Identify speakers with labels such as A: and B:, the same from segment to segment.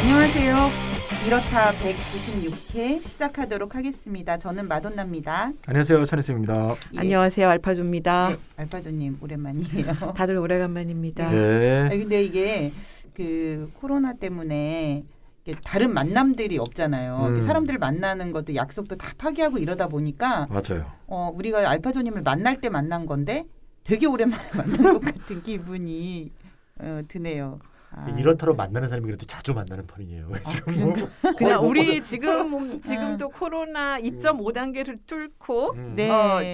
A: 안녕하세요. 이렇다 196회 시작하도록 하겠습니다. 저는 마돈나입니다.
B: 안녕하세요. 천혜쌤입니다.
C: 예. 안녕하세요. 알파조입니다.
A: 네, 알파조님 오랜만이에요.
C: 다들 오래간만입니다.
B: 네.
A: 근데 이게 그 코로나 때문에 다른 만남들이 없잖아요. 사람들 만나는 것도 약속도 다 파기하고 이러다 보니까
B: 맞아요.
A: 우리가 알파조님을 만날 때 만난 건데 되게 오랜만에 만난 것 같은 기분이 드네요.
B: 이렇다로 만나는 사람이 그래도 자주 만나는 편이에요.
C: 그냥 우리 지금도 코로나 2.5단계를 뚫고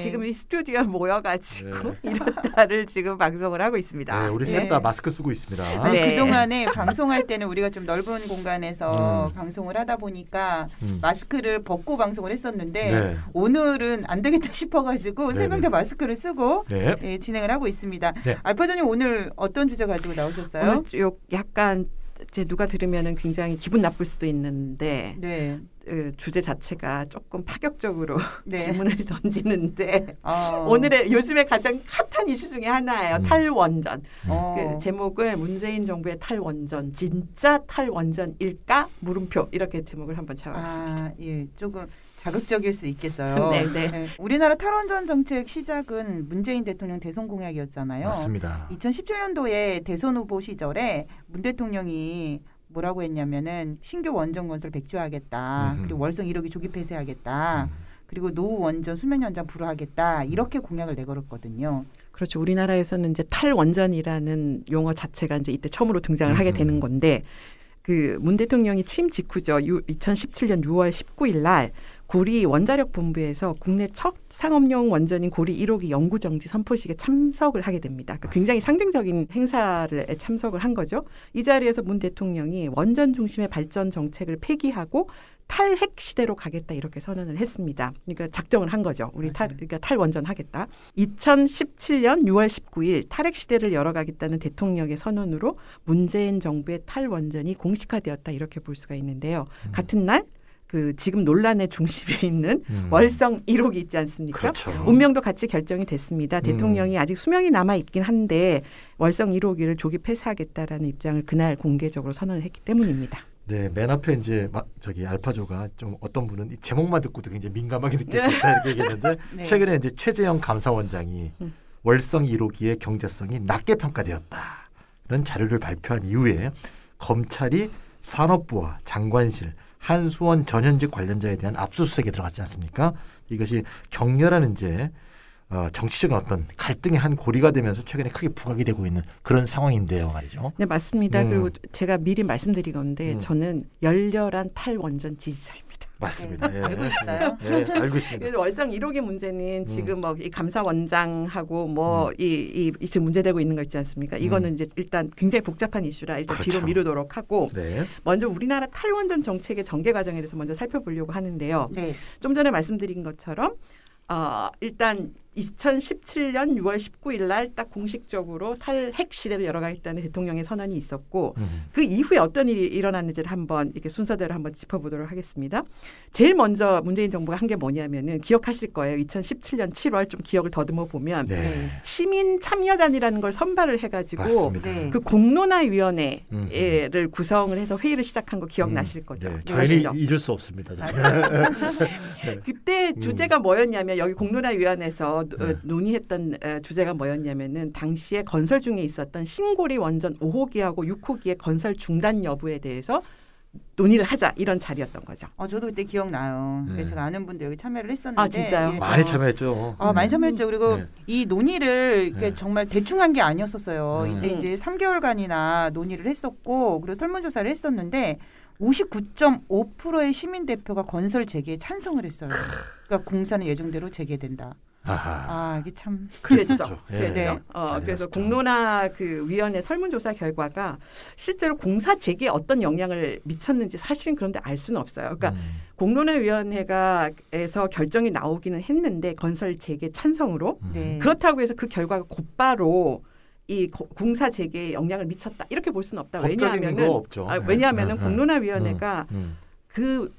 C: 지금 이 스튜디오에 모여가지고 이렇다를 지금 방송을 하고 있습니다.
B: 네, 우리 셋 다 마스크 쓰고 있습니다.
A: 네. 그동안에 방송할 때는 우리가 좀 넓은 공간에서 방송을 하다 보니까 마스크를 벗고 방송을 했었는데 오늘은 안 되겠다 싶어가지고 세 명 다 마스크를 쓰고 진행을 하고 있습니다.
B: 네.
A: 알파전님 오늘 어떤 주제 가지고 나오셨어요?
C: 오늘 약간 제 누가 들으면은 굉장히 기분 나쁠 수도 있는데 주제 자체가 조금 파격적으로 질문을 던지는데 오늘의 요즘에 가장 핫한 이슈 중에 하나예요. 탈원전. 그 제목을 문재인 정부의 탈원전 진짜 탈원전일까? 물음표 이렇게 제목을 한번 잡아봤습니다.
A: 예, 조금 자극적일 수 있겠어요.
C: 네.
A: 우리나라 탈원전 정책 시작은 문재인 대통령 대선 공약이었잖아요.
B: 맞습니다.
A: 2017년도에 대선 후보 시절에 문 대통령이 뭐라고 했냐면은 신규 원전 건설 백지화하겠다. 그리고 월성 1호기 조기 폐쇄하겠다. 그리고 노후 원전 수명 연장 불허하겠다. 이렇게 공약을 내걸었거든요.
C: 그렇죠. 우리나라에서는 이제 탈원전이라는 용어 자체가 이제 이때 처음으로 등장을 하게 되는 건데 그 문 대통령이 취임 직후죠. 2017년 6월 19일 날 고리 원자력 본부에서 국내 첫 상업용 원전인 고리 1호기 연구 정지 선포식에 참석을 하게 됩니다. 그러니까 굉장히 상징적인 행사를 참석을 한 거죠. 이 자리에서 문 대통령이 원전 중심의 발전 정책을 폐기하고 탈핵 시대로 가겠다 이렇게 선언을 했습니다. 그러니까 작정을 한 거죠. 우리 그러니까 탈원전 하겠다. 2017년 6월 19일 탈핵 시대를 열어가겠다는 대통령의 선언으로 문재인 정부의 탈원전이 공식화되었다 이렇게 볼 수가 있는데요. 같은 날 그 지금 논란의 중심에 있는 월성 1호기 있지 않습니까?
B: 그렇죠.
C: 운명도 같이 결정이 됐습니다. 대통령이 아직 수명이 남아 있긴 한데 월성 1호기를 조기 폐쇄하겠다라는 입장을 그날 공개적으로 선언을 했기 때문입니다.
B: 네, 맨 앞에 이제 저기 알파조가 좀 어떤 분은 이 제목만 듣고도 굉장히 민감하게 느낄 수 있다 이렇게 얘기했는데 최근에 이제 최재형 감사원장이 월성 1호기의 경제성이 낮게 평가되었다는 자료를 발표한 이후에 검찰이 산업부와 장관실 한수원 전현직 관련자에 대한 압수수색에 들어갔지 않습니까? 이것이 격렬한 이제 정치적인 어떤 갈등의 한 고리가 되면서 최근에 크게 부각이 되고 있는 그런 상황인데요, 말이죠.
C: 네, 맞습니다. 그리고 제가 미리 말씀드리건데 저는 열렬한 탈원전 지지자입니다.
B: 맞습니다.
A: 네. 알고 있어요?
B: 네, 알고 있습니다.
C: 그래서 월성 1호기 문제는 지금 뭐 이 감사원장하고 뭐 이 지금 문제되고 있는 거 있지 않습니까? 이거는 이제 일단 굉장히 복잡한 이슈라 일단
B: 그렇죠.
C: 뒤로 미루도록 하고
B: 네.
C: 먼저 우리나라 탈원전 정책의 전개 과정에 대해서 먼저 살펴보려고 하는데요. 좀 전에 말씀드린 것처럼 일단 2017년 6월 19일 날 딱 공식적으로 탈핵 시대를 열어가겠다는 대통령의 선언이 있었고 그 이후에 어떤 일이 일어났는지를 한번 이렇게 순서대로 한번 짚어보도록 하겠습니다. 제일 먼저 문재인 정부가 한 게 뭐냐면은 기억하실 거예요. 2017년 7월 좀 기억을 더듬어 보면 시민 참여단이라는 걸 선발을 해가지고 그 공론화위원회를 구성을 해서 회의를 시작한 거 기억나실 거죠.
B: 저희는 잊을 수 없습니다.
C: 그때 주제가 뭐였냐면 여기 공론화위원회에서 논의했던 주제가 뭐였냐면은 당시에 건설 중에 있었던 신고리 원전 5호기하고 6호기의 건설 중단 여부에 대해서 논의를 하자 이런 자리였던 거죠.
A: 저도 그때 기억나요. 제가 아는 분도 여기 참여를 했었는데.
C: 진짜요?
B: 많이 참여했죠.
A: 많이 참여했죠. 그리고 이 논의를 정말 대충 한 게 아니었었어요. 이때 이제 3개월간이나 논의를 했었고 그리고 설문조사를 했었는데 59.5%의 시민 대표가 건설 재개에 찬성을 했어요. 그러니까 공사는 예정대로 재개된다. 이게 참
C: 그랬죠. 그래서 공론화 그 위원회 설문조사 결과가 실제로 공사 재개에 어떤 영향을 미쳤는지 사실은 그런데 알 수는 없어요. 그러니까 공론화 위원회가에서 결정이 나오기는 했는데 건설 재개 찬성으로 그렇다고 해서 그 결과가 곧바로 이 공사 재개에 영향을 미쳤다 이렇게 볼 수는 없다. 왜냐하면은 공론화위원회가 그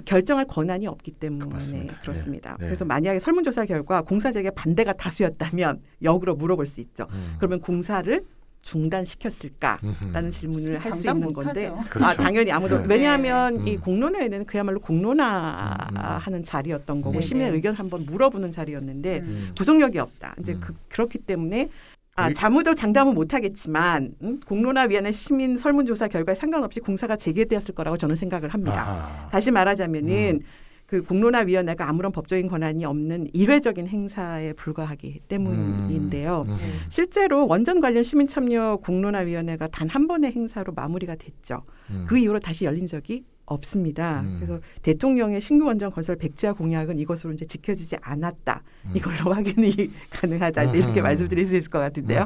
C: 결정할 권한이 없기 때문에
B: 맞습니다.
C: 그렇습니다. 그래서 만약에 설문조사 결과 공사 재개 반대가 다수였다면 역으로 물어볼 수 있죠. 그러면 공사를 중단시켰을까라는 질문을 할 수
A: 장담
C: 있는 건데
B: 그렇죠.
C: 당연히 아무도
A: 네.
C: 왜냐하면 이 공론회는 그야말로 공론화하는 자리였던 거고
A: 네.
C: 시민의 의견 한번 물어보는 자리였는데 구속력이 없다. 이제 그렇기 때문에 자무도 장담은 못하겠지만 공론화위원회 시민 설문조사 결과에 상관없이 공사가 재개되었을 거라고 저는 생각을 합니다.
B: 아하.
C: 다시 말하자면은 그 공론화위원회가 아무런 법적인 권한이 없는 일회적인 행사에 불과하기 때문인데요. 실제로 원전 관련 시민참여 공론화위원회가 단 한 번의 행사로 마무리가 됐죠. 그 이후로 다시 열린 적이 없습니다. 그래서 대통령의 신규 원전 건설 백지화 공약은 이것으로 이제 지켜지지 않았다. 이걸로 확인이 가능하다. 이렇게 말씀드릴 수 있을 것 같은데요.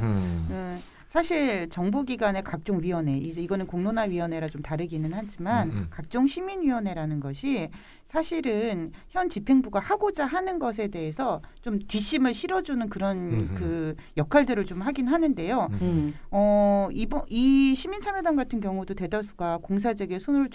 A: 사실 정부기관의 각종 위원회, 이제 이거는 공론화위원회라 좀 다르기는 하지만 각종 시민위원회라는 것이 사실은 현 집행부가 하고자 하는 것에 대해서 좀 뒷심을 실어주는 그런 그 역할들을 좀 하긴 하는데요. 이 시민참여단 같은 경우도 대다수가 공사재개에 손을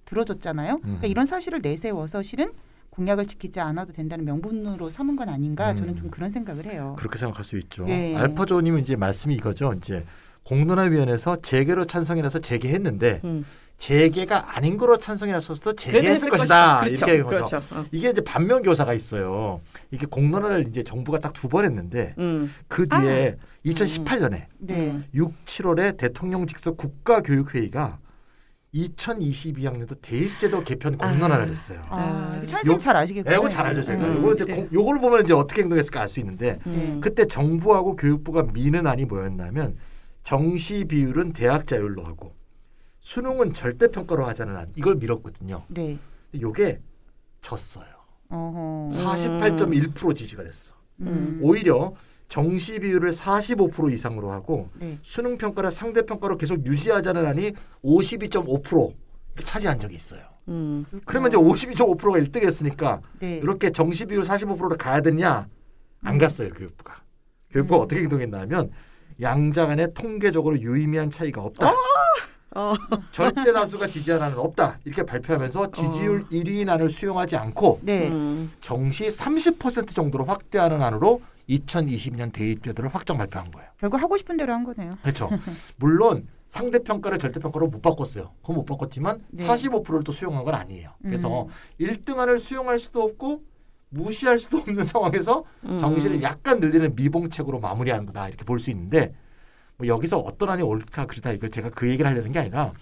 A: 들어줬잖아요. 그러니까 이런 사실을 내세워서 실은 공약을 지키지 않아도 된다는 명분으로 삼은 건 아닌가 저는 좀 그런 생각을 해요.
B: 그렇게 생각할 수 있죠.
A: 예.
B: 알파조님은 이제 말씀이 이거죠. 이제 공론화위원회에서 재개로 찬성이라서 재개했는데 재개가 아닌 거로 찬성이라서도 재개했을 것이다.
C: 그렇죠.
B: 이렇게 거죠.
C: 그렇죠.
B: 이게 이제 반면 교사가 있어요. 이게 공론화를 이제 정부가 딱 2번 했는데 그 뒤에 2018년에 6, 7월에 대통령 직속 국가교육회의가 2022학년도 대입제도 개편 공론화를 했어요.
A: 찬성 잘 아시겠군요.
B: 이거 잘 알죠, 제가. 요걸 보면 이제 어떻게 행동했을까 알 수 있는데 그때 정부하고 교육부가 미는 안이 뭐였냐면 정시 비율은 대학 자율로 하고 수능은 절대 평가로 하자는 안. 이걸 밀었거든요.
A: 네.
B: 이게 졌어요. 48.1% 지지가 됐어. 오히려 정시 비율을 45% 이상으로 하고 수능 평가를 상대 평가로 계속 유지하자는 안이 52.5% 차지한 적이 있어요. 그러면 이제 52.5%가 1등했으니까 이렇게 정시 비율 45%로 가야 되냐? 안 갔어요, 교육부가. 교육부가 어떻게 행동했냐면 양자 간에 통계적으로 유의미한 차이가 없다. 절대 다수가 지지한 안은 없다. 이렇게 발표하면서 지지율 1위인 안을 수용하지 않고 정시 30% 정도로 확대하는 안으로 2020년 대입제도를 확정 발표한 거예요.
A: 결국 하고 싶은 대로 한 거네요.
B: 그렇죠. 물론 상대평가를 절대평가로 못 바꿨어요. 그건 못 바꿨지만 45%를 또 수용한 건 아니에요. 그래서 1등안을 수용할 수도 없고 무시할 수도 없는 상황에서 정시를 약간 늘리는 미봉책으로 마무리하는 거다. 이렇게 볼 수 있는데 뭐 여기서 어떤 안이 옳다 그르다 이걸 제가 그 얘기를 하려는 게 아니라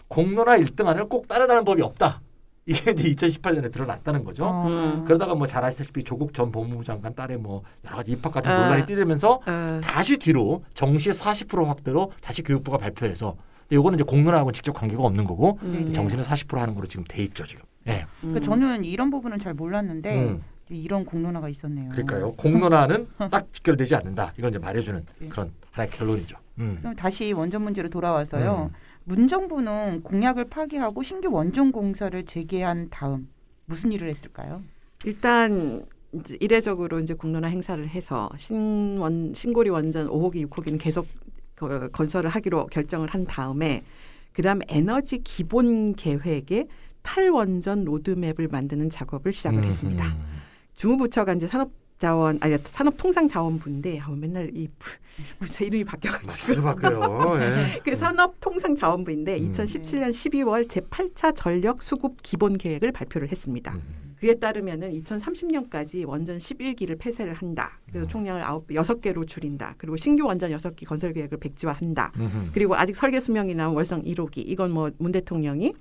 B: 공론화 1등안을 꼭 따르라는 법이 없다. 이게 이제 2018년에 드러났다는 거죠. 그러다가 뭐 잘 아시다시피 조국 전 법무부 장관 딸의 뭐 여러 가지 입학 같은 논란이 뛰면서 다시 뒤로 정시 40% 확대로 다시 교육부가 발표해서 요거는 이제 공론화하고는 직접 관계가 없는 거고 정시는 40% 하는 거로 지금 돼 있죠 지금. 네.
A: 그러니까 저는 이런 부분은 잘 몰랐는데 이런 공론화가 있었네요.
B: 그러니까요. 공론화는 딱 직결되지 않는다. 이걸 이제 말해주는 그런 하나의 결론이죠.
A: 그럼 다시 원전 문제로 돌아와서요. 문정부는 공약을 파기하고 신규 원전 공사를 재개한 다음 무슨 일을 했을까요?
C: 일단 이제 이례적으로 이제 공론화 행사를 해서 신고리 원전 5호기, 6호기는 계속 건설을 하기로 결정을 한 다음에 그다음 에너지 기본 계획에 탈원전 로드맵을 만드는 작업을 시작을 했습니다. 주무부처가 이제 산업통상자원부인데 맨날 이 부처 이름이 바뀌어가지고
B: 자주 바뀌어요. 예.
C: 그 산업통상자원부인데 2017년 12월 제8차 전력 수급 기본 계획을 발표를 했습니다. 그에 따르면은 2030년까지 원전 11기를 폐쇄를 한다. 그래서 총량을 6개로 줄인다. 그리고 신규 원전 6기 건설 계획을 백지화한다. 그리고 아직 설계 수명이 나온 월성 1호기 이건 뭐 문 대통령이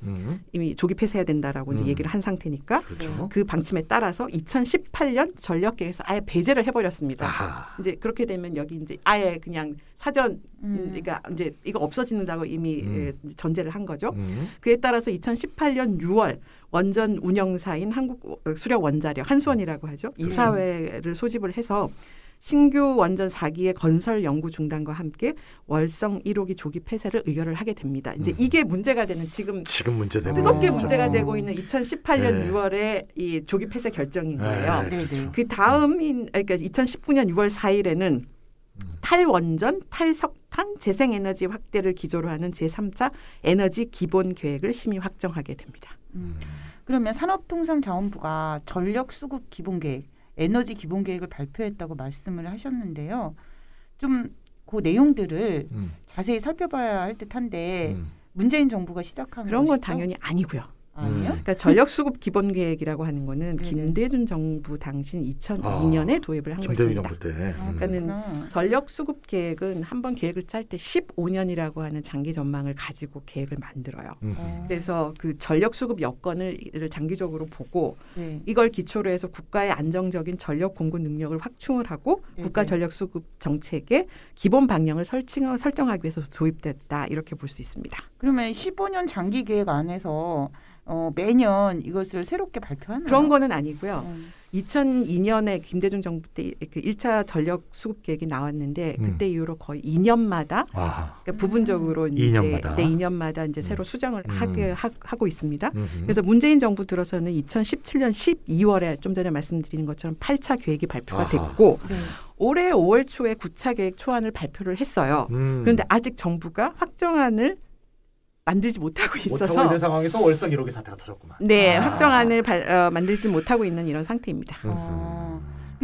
C: 이미 조기 폐쇄해야 된다라고 이제 얘기를 한 상태니까
B: 그렇죠.
C: 그 방침에 따라서 2018년 전력 계획에서 아예 배제를 해버렸습니다. 이제 그렇게 되면 여기 이제 아예 그냥 사전 그러니까 이제 이거 없어진다고 이미 전제를 한 거죠. 그에 따라서 2018년 6월 원전 운영사인 한국수력원자력 한수원이라고 하죠. 이사회를 소집을 해서 신규 원전 4기의 건설 연구 중단과 함께 월성 1호기 조기 폐쇄를 의결을 하게 됩니다. 이제 이게 문제가 되는 지금
B: 문제되고
C: 뜨겁게 문제가 되고 있는 2018년 6월에 이 조기 폐쇄 결정인 거예요.
B: 그렇죠.
C: 그 다음인 그러니까 2019년 6월 4일에는 탈원전, 탈석탄, 재생에너지 확대를 기조로 하는 제3차 에너지 기본 계획을 심의 확정하게 됩니다.
A: 그러면 산업통상자원부가 전력 수급 기본 계획, 에너지 기본 계획을 발표했다고 말씀을 하셨는데요. 좀 그 내용들을 자세히 살펴봐야 할 듯한데 문재인 정부가 시작한
C: 그런 건
A: 것이죠?
C: 당연히 아니고요.
A: 아니요?
C: 그러니까 전력수급 기본계획이라고 하는 거는
A: 네네.
C: 김대중 정부 당시 2002년에 도입을 한
B: 김대중
C: 것입니다.
B: 정부 때.
C: 그러니까는 전력수급 계획은 한번 계획을 짤 때 15년이라고 하는 장기 전망을 가지고 계획을 만들어요. 그래서 그 전력수급 여건을 장기적으로 보고
A: 네.
C: 이걸 기초로 해서 국가의 안정적인 전력 공급 능력을 확충을 하고 국가 전력수급 정책의 기본 방향을 설정하기 위해서 도입됐다 이렇게 볼 수 있습니다.
A: 그러면 15년 장기 계획 안에서 매년 이것을 새롭게 발표하나요?
C: 그런 거는 아니고요. 2002년에 김대중 정부 때 그 1차 전력 수급 계획이 나왔는데 그때 이후로 거의 2년마다 그러니까 부분적으로 이제 2년마다 이제 새로 수정을 하고 있습니다. 그래서 문재인 정부 들어서는 2017년 12월에 좀 전에 말씀드린 것처럼 8차 계획이 발표가 됐고
A: 네.
C: 올해 5월 초에 9차 계획 초안을 발표를 했어요. 그런데 아직 정부가 확정안을 만들지 못하고 있어서
B: 못하고 있는 상황에서 월성 1호기 사태가 터졌구만.
C: 네, 확정안을 만들지 못하고 있는 이런 상태입니다.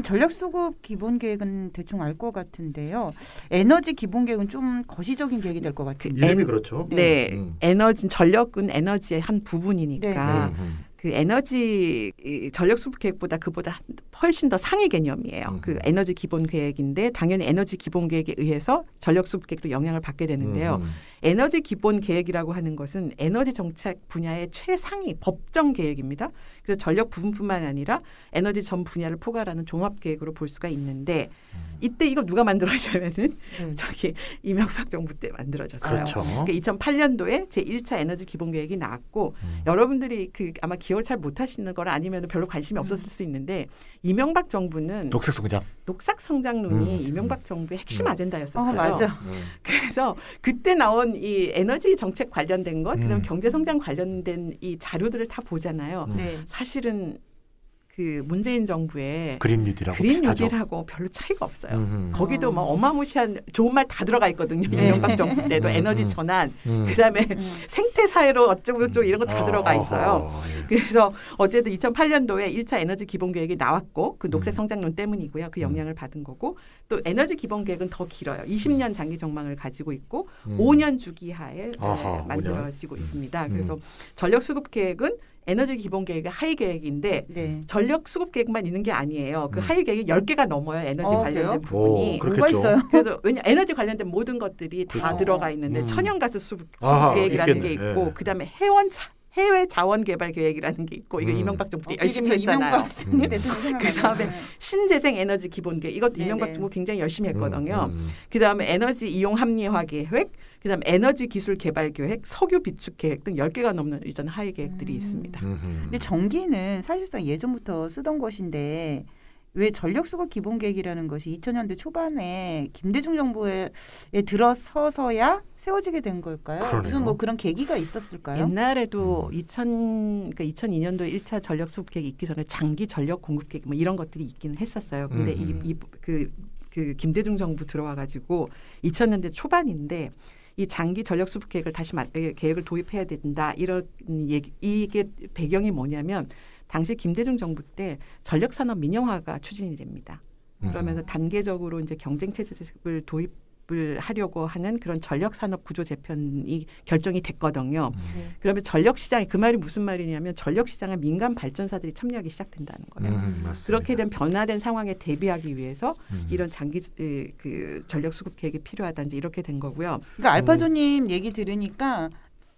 A: 전력수급 기본계획은 대충 알 것 같은데요. 에너지 기본계획은 좀 거시적인 계획이 될 것 같아요.
B: 이름이 그렇죠.
C: 네, 에너지 전력은 에너지의 한 부분이니까 그 에너지 전력 수급 계획보다 그보다 훨씬 더 상위 개념이에요. 그 에너지 기본 계획인데 당연히 에너지 기본 계획에 의해서 전력 수급 계획도 영향을 받게 되는데요. 에너지 기본 계획이라고 하는 것은 에너지 정책 분야의 최상위 법정 계획입니다. 그래서 전력 부분뿐만 아니라 에너지 전 분야를 포괄하는 종합 계획으로 볼 수가 있는데 이때 이거 누가 만들어졌냐면은 저기 이명박 정부 때 만들어졌어요.
B: 그렇죠.
C: 그러니까 2008년도에 제1차 에너지 기본 계획이 나왔고 여러분들이 그 아마 기억을 잘 못하시는 거라 아니면 별로 관심이 없었을 수 있는데 이명박 정부는 녹색 성장론이 이명박 정부의 핵심 아젠다였었어요.
A: 맞아.
C: 그래서 그때 나온 이 에너지 정책 관련된 것, 그다음 경제 성장 관련된 이 자료들을 다 보잖아요. 사실은 그 문재인 정부의
B: 그린 뉴딜하고
C: 별로 차이가 없어요. 거기도 뭐 어마무시한 좋은 말 다 들어가 있거든요. 이명박 정부 때도 에너지 전환, 그다음에 생태 사회로 어쩌고 저쩌고 이런 거 다 들어가 있어요. 그래서 어쨌든 2008년도에 1차 에너지 기본 계획이 나왔고 그 녹색 성장론 때문이고요. 그 영향을 받은 거고 또 에너지 기본 계획은 더 길어요. 20년 장기 전망을 가지고 있고 5년 주기하에 만들어지고 있습니다. 그래서 전력 수급 계획은 에너지 기본 계획의 하위 계획인데 전력 수급 계획만 있는 게 아니에요. 그 하위 계획이 10개가 넘어요. 에너지 관련된 부분이.
A: 뭐가 있어요?
C: 그래서 왜냐 에너지 관련된 모든 것들이 다 들어가 있는데 천연가스 수급 계획이라는 게 있고 그다음에 해외 자원 개발 계획이라는 게 있고 이거 이명박 정부 때 열심히 했잖아요. 그다음에 신재생 에너지 기본 계획 이것도 이명박 정부 굉장히 열심히 했거든요. 그다음에 에너지 이용 합리화 계획 그다음에 에너지 기술 개발 계획, 석유 비축 계획 등 10개가 넘는 일단 하위 계획들이 있습니다.
A: 근데 전기는 사실상 예전부터 쓰던 것인데 왜 전력수급 기본계획이라는 것이 2000년대 초반에 김대중 정부에 들어서서야 세워지게 된 걸까요?
B: 그러네요.
A: 무슨 뭐 그런 계기가 있었을까요?
C: 옛날에도 2002년도 1차 전력수급 계획이 있기 전에 장기 전력 공급 계획 뭐 이런 것들이 있기는 했었어요. 근데 그 김대중 정부 들어와 가지고 2000년대 초반인데 이 장기 전력 수급 계획을 다시 계획을 도입해야 된다. 이런 얘기 이게 배경이 뭐냐면 당시 김대중 정부 때 전력 산업 민영화가 추진이 됩니다. 그러면서 단계적으로 이제 경쟁 체제를 도입을 하려고 하는 그런 전력 산업 구조 재편이 결정이 됐거든요. 그러면 전력 시장이 그 말이 무슨 말이냐면 전력 시장에 민간 발전사들이 참여하기 시작된다는 거예요. 그렇게 된 변화된 상황에 대비하기 위해서 이런 장기 그 전력 수급 계획이 필요하다 이제 이렇게 된 거고요.
A: 그러니까 알파조님 얘기 들으니까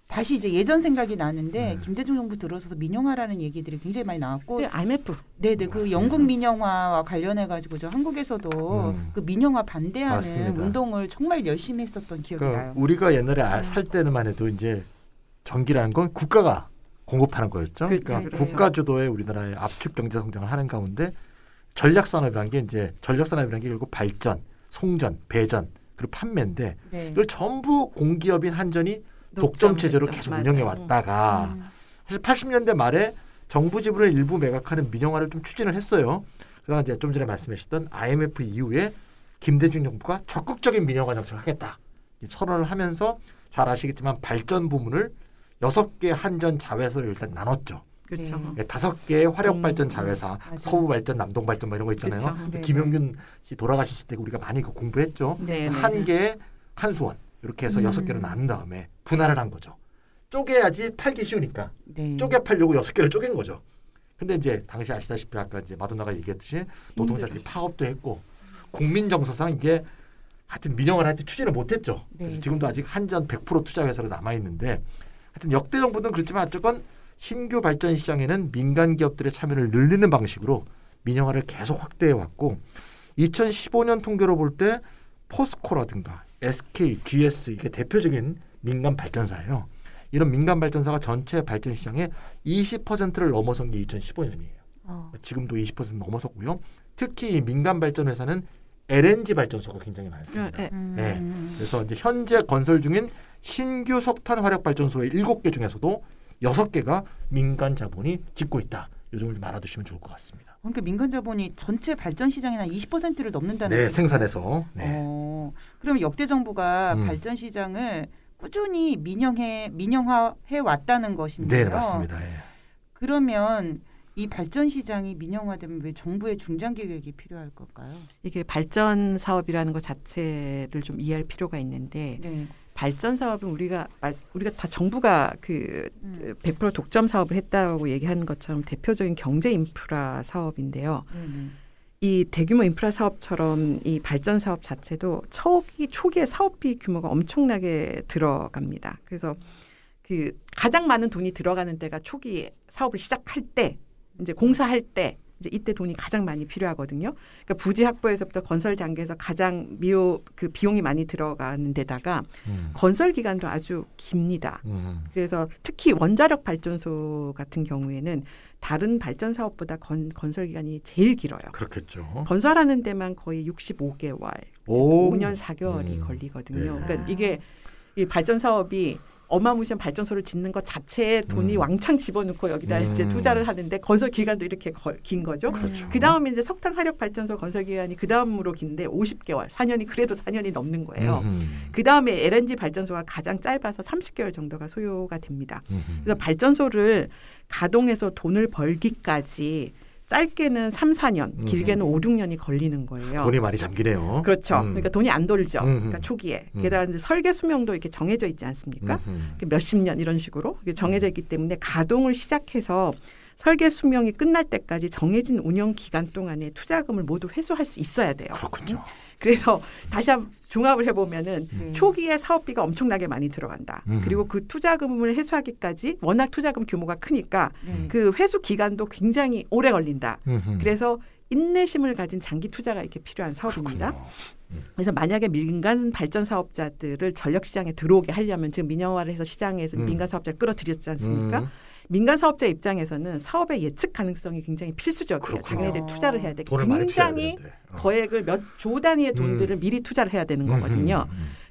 A: 다시 이제 예전 생각이 나는데 김대중 정부 들어서서 민영화라는 얘기들이 굉장히 많이 나왔고
C: IMF
A: 네네 그 영국 민영화와 관련해 가지고 저 한국에서도 그 민영화 반대하는
B: 맞습니다.
A: 운동을 정말 열심히 했었던 기억이 나요.
B: 우리가 옛날에 살 때만 해도 이제 전기라는 건 국가가 공급하는 거였죠. 그러니까 국가 주도의 우리나라의 압축 경제 성장을 하는 가운데 전략 산업이라는 게 이제 전력 산업이라는 게 결국 발전, 송전, 배전 그리고 판매인데 이걸 전부 공기업인 한전이 독점 체제로 계속 운영해 왔다가 사실 80년대 말에 정부 지분을 일부 매각하는 민영화를 좀 추진을 했어요. 그러나 이제 좀 전에 말씀하셨던 IMF 이후에 김대중 정부가 적극적인 민영화 정책을 하겠다 선언을 하면서 잘 아시겠지만 발전 부문을 6개 한전 자회사를 일단 나눴죠.
C: 그렇죠.
B: 5개의 화력발전 자회사, 서부발전, 남동발전 뭐 이런 거 있잖아요.
C: 그렇죠.
B: 김용균 씨 돌아가셨을 때 우리가 많이 공부했죠. 한 개의 한수원 이렇게 해서 6개로 나눈 다음에 분할을 한 거죠. 쪼개야지 팔기 쉬우니까 쪼개 팔려고 6개를 쪼갠 거죠. 근데 이제 당시 아시다시피 아까 이제 마돈나가 얘기했듯이 노동자들이 파업도 했고 국민 정서상 이게 하여튼 민영화를 하여튼 추진을 못했죠. 그래서 지금도 아직 한전 100% 투자 회사로 남아 있는데 하여튼 역대 정부는 그렇지만 어쨌건 신규 발전 시장에는 민간 기업들의 참여를 늘리는 방식으로 민영화를 계속 확대해 왔고 2015년 통계로 볼 때 포스코라든가 SK, GS 이게 대표적인 민간 발전사예요. 이런 민간 발전사가 전체 발전 시장의 20%를 넘어선 게 2015년이에요. 지금도 20% 넘어섰고요. 특히 이 민간 발전 회사는 LNG 발전소가 굉장히 많습니다. 그래서 이제 현재 건설 중인 신규 석탄 화력 발전소의 7개 중에서도 6개가 민간 자본이 짓고 있다. 이 점을 좀 알아두시면 좋을 것 같습니다.
A: 그러니까 민간 자본이 전체 발전 시장이나 20%를 넘는다는
B: 거죠? 생산해서.
A: 그러면 역대 정부가 발전 시장을 꾸준히 민영화해 왔다는 것인데요.
B: 네, 맞습니다.
A: 그러면 이 발전 시장이 민영화되면 왜 정부의 중장기 계획이 필요할 걸까요?
C: 이게 발전 사업이라는 것 자체를 좀 이해할 필요가 있는데 발전 사업은 우리가 다 정부가 그 100% 독점 사업을 했다고 얘기하는 것처럼 대표적인 경제 인프라 사업인데요. 이 대규모 인프라 사업처럼 이 발전 사업 자체도 초기에 사업비 규모가 엄청나게 들어갑니다. 그래서 그 가장 많은 돈이 들어가는 때가 초기 사업을 시작할 때, 이제 공사할 때, 이제 이때 돈이 가장 많이 필요하거든요. 그러니까 부지 확보에서부터 건설 단계에서 가장 그 비용이 많이 들어가는 데다가 건설 기간도 아주 깁니다. 그래서 특히 원자력 발전소 같은 경우에는 다른 발전 사업보다 건설 기간이 제일 길어요.
B: 그렇겠죠.
C: 건설하는 데만 거의 65개월, 5년 4개월이 걸리거든요. 그러니까 이게 이 발전 사업이 어마무시한 발전소를 짓는 것 자체에 돈이 왕창 집어넣고 여기다 이제 투자를 하는데 건설 기간도 이렇게 긴 거죠.
B: 그렇죠.
C: 그 다음에 이제 석탄 화력 발전소 건설 기간이 그 다음으로 긴데 50개월, 4년이 그래도 4년이 넘는 거예요. 그 다음에 LNG 발전소가 가장 짧아서 30개월 정도가 소요가 됩니다. 그래서 발전소를 가동해서 돈을 벌기까지 짧게는 3, 4년, 길게는 5, 6년이 걸리는 거예요.
B: 돈이 많이 잠기네요.
C: 그렇죠. 그러니까 돈이 안 돌죠. 그러니까 초기에. 게다가 이제 설계 수명도 이렇게 정해져 있지 않습니까? 몇십 년 이런 식으로 정해져 있기 때문에 가동을 시작해서 설계 수명이 끝날 때까지 정해진 운영 기간 동안에 투자금을 모두 회수할 수 있어야 돼요.
B: 그렇군요.
C: 그래서 다시 한번 종합을 해보면은 초기에 사업비가 엄청나게 많이 들어간다. 그리고 그 투자금을 회수하기까지 워낙 투자금 규모가 크니까 그 회수 기간도 굉장히 오래 걸린다. 그래서 인내심을 가진 장기 투자가 이렇게 필요한 사업입니다.
B: 그렇군요.
C: 그래서 만약에 민간 발전 사업자들을 전력 시장에 들어오게 하려면 지금 민영화를 해서 시장에서 민간 사업자를 끌어들였지 않습니까? 민간 사업자 입장에서는 사업의 예측 가능성이 굉장히 필수적이에요. 자기네들 투자를 해야 돼. 굉장히 거액을 몇 조 단위의 돈들을 미리 투자를 해야 되는 거거든요.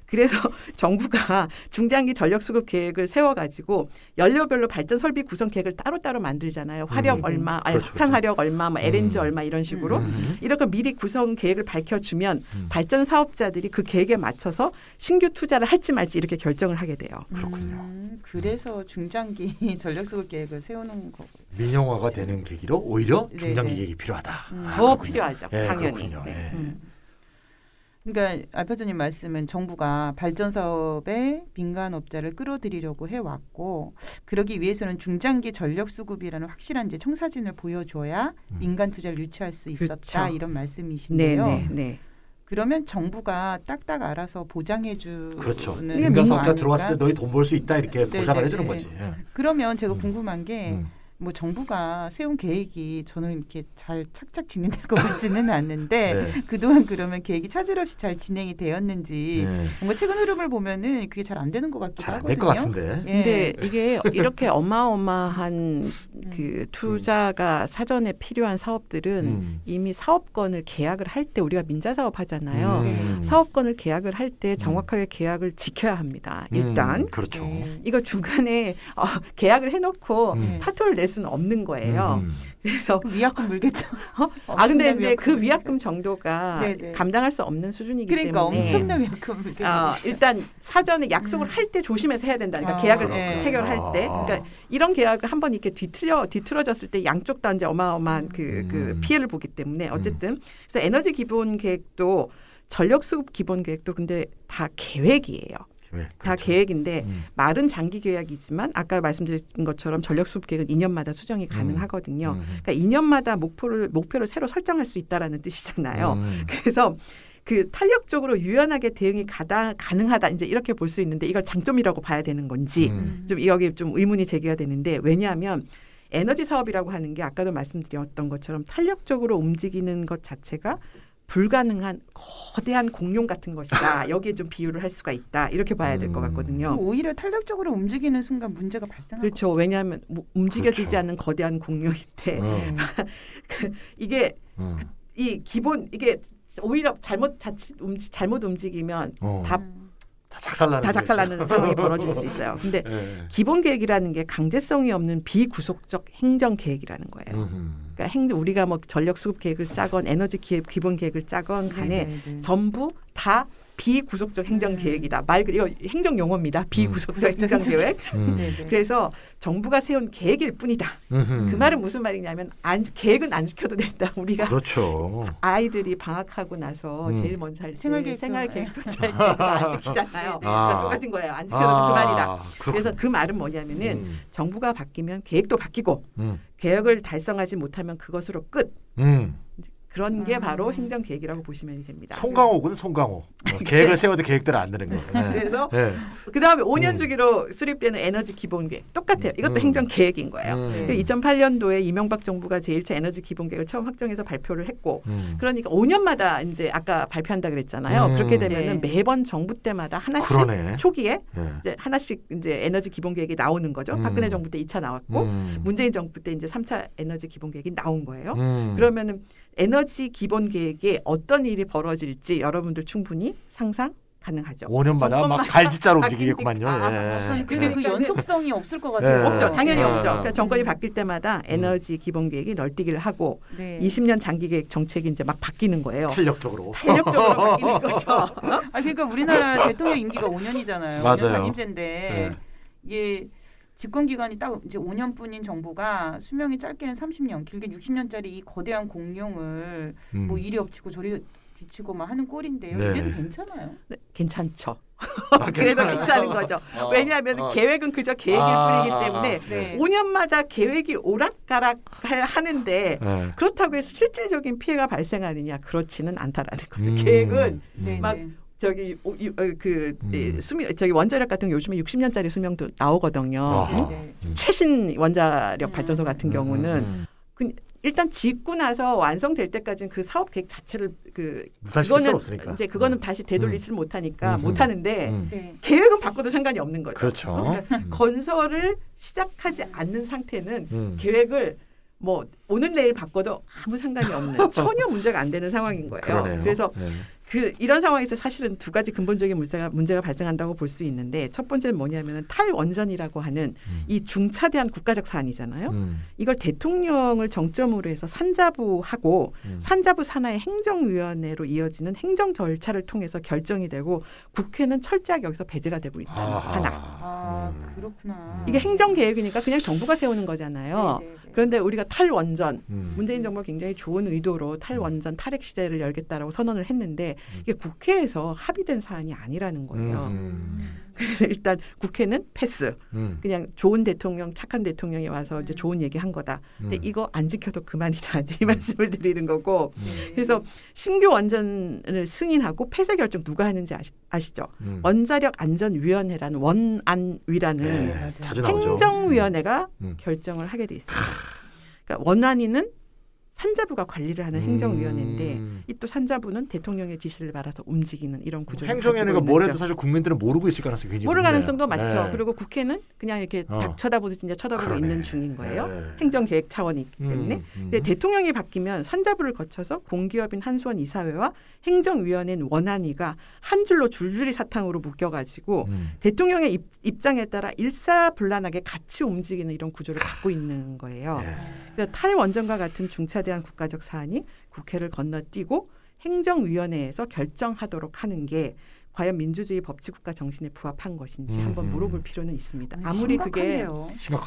C: 그래서 정부가 중장기 전력 수급 계획을 세워가지고 연료별로 발전 설비 구성 계획을 따로따로 만들잖아요. 화력 얼마, 석탄 화력 얼마, 뭐 LNG 얼마 이런 식으로 이렇게 미리 구성 계획을 밝혀주면 발전 사업자들이 그 계획에 맞춰서 신규 투자를 할지 말지 이렇게 결정을 하게 돼요.
B: 그렇군요.
A: 그래서 중장기 전력 수급 계획을 세우는 거고.
B: 민영화가 되는 계기로 오히려 중장기 계획이 필요하다.
C: 더 필요하죠. 당연히.
A: 그러니까 알파주님 말씀은 정부가 발전 사업에 민간 업자를 끌어들이려고 해왔고 그러기 위해서는 중장기 전력 수급이라는 확실한 이제 청사진을 보여줘야 민간 투자를 유치할 수 있었다. 그렇죠. 이런 말씀이신데요.
C: 네.
A: 그러면 정부가 딱딱 알아서 보장해주는
B: 그렇죠. 민간 사업자 들어왔을 때 너희 돈 벌 수 있다 이렇게 보장을 해주는 거지.
A: 그러면 제가 궁금한 게 뭐 정부가 세운 계획이 저는 이렇게 잘 착착 진행될 것 같지는 않는데 그동안 그러면 계획이 차질 없이 잘 진행이 되었는지 뭔가 최근 흐름을 보면은 그게 잘 안 되는 것 같기도 하거든요.
B: 잘 안 될 것 같은데.
C: 근데 이게 이렇게 어마어마한 그 투자가 사전에 필요한 사업들은 이미 사업권을 계약을 할 때 우리가 민자사업 하잖아요. 사업권을 계약을 할 때 정확하게 계약을 지켜야 합니다. 일단
B: 그렇죠.
C: 이거 중간에 계약을 해놓고 파토를 낼 수는 없는 거예요. 그래서
A: 위약금 물겠죠.
C: 근데 이제 그 위약금 정도가
A: 네네.
C: 감당할 수 없는 수준이기
A: 그러니까
C: 때문에
A: 엄청난 위약금 물겠죠.
C: 일단 사전에 약속을 할 때 조심해서 해야 된다니까 계약을 체결할 때. 그러니까 이런 계약을 한번 이렇게 뒤틀어졌을 때 양쪽 다 이제 어마어마한 그 피해를 보기 때문에 어쨌든 그래서 에너지 기본 계획도 전력 수급 기본 계획도 근데 다 계획이에요. 다
B: 그렇죠.
C: 계획인데 말은 장기 계약이지만 아까 말씀드린 것처럼 전력 수급 계획은 2년마다 수정이 가능하거든요. 그러니까 2년마다 목표를 새로 설정할 수 있다라는 뜻이잖아요. 그래서 그 탄력적으로 유연하게 대응이 가능하다 이제 이렇게 볼 수 있는데 이걸 장점이라고 봐야 되는 건지 좀 여기 좀 의문이 제기가 되는데 왜냐하면 에너지 사업이라고 하는 게 아까도 말씀드렸던 것처럼 탄력적으로 움직이는 것 자체가 불가능한 거대한 공룡 같은 것이다. 여기에 좀 비유를 할 수가 있다. 이렇게 봐야 될 것 같거든요.
A: 오히려 탄력적으로 움직이는 순간 문제가 발생하죠.
C: 그렇죠. 왜냐하면 움직여지지
B: 그렇죠.
C: 않는 거대한 공룡인데 이게 이 기본 이게 오히려 잘못 움직이면 다 작살나는 상황이 벌어질 수 있어요. 근데 기본 계획이라는 게 강제성이 없는 비구속적 행정 계획이라는 거예요. 그러니까 우리가 뭐 전력 수급 계획을 짜건 에너지 기본 계획을 짜건 간에 전부 다 비구속적 행정 계획이다. 이거 행정 용어입니다. 비구속적 행정 계획. 그래서 정부가 세운 계획일 뿐이다. 그 말은 무슨 말이냐면 계획은 안 지켜도 된다. 우리가
B: 그렇죠.
C: 아이들이 방학하고 나서 제일 먼저 할 때 생활계획도 안 지키잖아요. 똑같은 거예요. 안 지켜도 그 말이다. 그래서 그 말은 뭐냐면은 정부가 바뀌면 계획도 바뀌고 계획을 달성하지 못하면 그것으로 끝. 그런 게 바로 행정계획이라고 보시면 됩니다.
B: 송강호군 송강호. 계획을 세워도 계획대로 안 되는 거예요.
C: 그래서 그다음에 5년 주기로 수립되는 에너지 기본계획 똑같아요. 이것도 행정계획인 거예요. 2008년도에 이명박 정부가 제1차 에너지 기본계획을 처음 확정해서 발표를 했고 그러니까 5년마다 이제 아까 발표한다 그랬잖아요. 그렇게 되면은 매번 정부 때마다 하나씩 초기에 이제 하나씩 이제 에너지 기본계획이 나오는 거죠. 박근혜 정부 때 2차 나왔고 문재인 정부 때 이제 3차 에너지 기본계획이 나온 거예요. 그러면은 에너지 기본 계획에 어떤 일이 벌어질지 여러분들 충분히 상상 가능하죠.
B: 5년마다 막 갈짓자로 움직이겠구만요.
A: 근데 그 연속성이 없을 것 같아요.
C: 없죠. 당연히 없죠. 그러니까 정권이 바뀔 때마다 에너지 기본 계획이 널뛰기를 하고 20년 장기 계획 정책이 이제 막 바뀌는 거예요.
B: 탄력적으로
C: 바뀌는 거죠.
A: 그러니까 우리나라 대통령 임기가 5년이잖아요.
B: 맞아요.
A: 5년 단임제인데 이게 집권 기간이 딱 이제 5년뿐인 정부가 수명이 짧게는 30년, 길게 60년짜리 이 거대한 공룡을 뭐 이리 엎치고 저리 뒤치고 막 하는 꼴인데요. 이래도 괜찮아요?
C: 네, 괜찮죠. 그래도 괜찮은 거죠. 왜냐하면 계획은 그저 계획일 뿐이기 때문에 5년마다 계획이 오락가락 하는데 그렇다고 해서 실질적인 피해가 발생하느냐 그렇지는 않다라는 거죠. 계획은 막 저기 원자력 같은 게 요즘에 60년짜리 수명도 나오거든요. 최신 원자력 발전소 같은 경우는 일단 짓고 나서 완성될 때까지는 그 사업 계획 자체를 그거는 이제 그거는 다시 되돌리지를 못하니까 못 하는데 계획은 바꿔도 상관이 없는 거죠.
B: 그렇죠.
C: 건설을 시작하지 않는 상태는 계획을 뭐 오늘 내일 바꿔도 아무 상관이 없는 전혀 문제가 안 되는 상황인 거예요.
B: 그러네요.
C: 그래서 이런 상황에서 사실은 두 가지 근본적인 문제가 발생한다고 볼 수 있는데 첫 번째는 뭐냐면은 탈원전이라고 하는 이 중차대한 국가적 사안이잖아요. 이걸 대통령을 정점으로 해서 산자부하고 산자부 산하의 행정위원회로 이어지는 행정 절차를 통해서 결정이 되고 국회는 철저하게 여기서 배제가 되고 있다는 거 하나.
A: 그렇구나.
C: 이게 행정계획이니까 그냥 정부가 세우는 거잖아요. 그런데 우리가 탈원전, 문재인 정부가 굉장히 좋은 의도로 탈원전 탈핵 시대를 열겠다라고 선언을 했는데 이게 국회에서 합의된 사안이 아니라는 거예요. 그래서 일단 국회는 패스. 그냥 좋은 대통령, 착한 대통령이 와서 이제 좋은 얘기한 거다. 근데 이거 안 지켜도 그만이다. 이제 이 말씀을 드리는 거고. 그래서 신규 원전을 승인하고 폐쇄 결정 누가 하는지 아시죠? 원자력 안전위원회라는 원안위라는 행정위원회가 결정을 하게 돼 있습니다. 그러니까 원안위는 산자부가 관리를 하는 행정위원회인데 이 또 산자부는 대통령의 지시를 받아서 움직이는 이런 구조를
B: 행정위원회가 뭘 해도 사실 국민들은 모르고 있을 가능성이 굉장히
C: 모를
B: 높네요.
C: 가능성도 많죠.
B: 네.
C: 그리고 국회는 그냥 이렇게 딱 쳐다보듯이 이제 쳐다보고
B: 그러네.
C: 있는 중인 거예요.
B: 네.
C: 행정계획 차원이기 때문에. 근데 대통령이 바뀌면 산자부를 거쳐서 공기업인 한수원 이사회와 행정위원회인 원안위가 한 줄로 줄줄이 사탕으로 묶여가지고 대통령의 입장에 따라 일사불란하게 같이 움직이는 이런 구조를 갖고 있는 거예요.
B: 네.
C: 그래서 탈원전과 같은 중차대한 국가적 사안이 국회를 건너뛰고 행정위원회에서 결정하도록 하는 게 과연 민주주의 법치국가 정신에 부합한 것인지 한번 물어볼 필요는 있습니다. 아무리 그게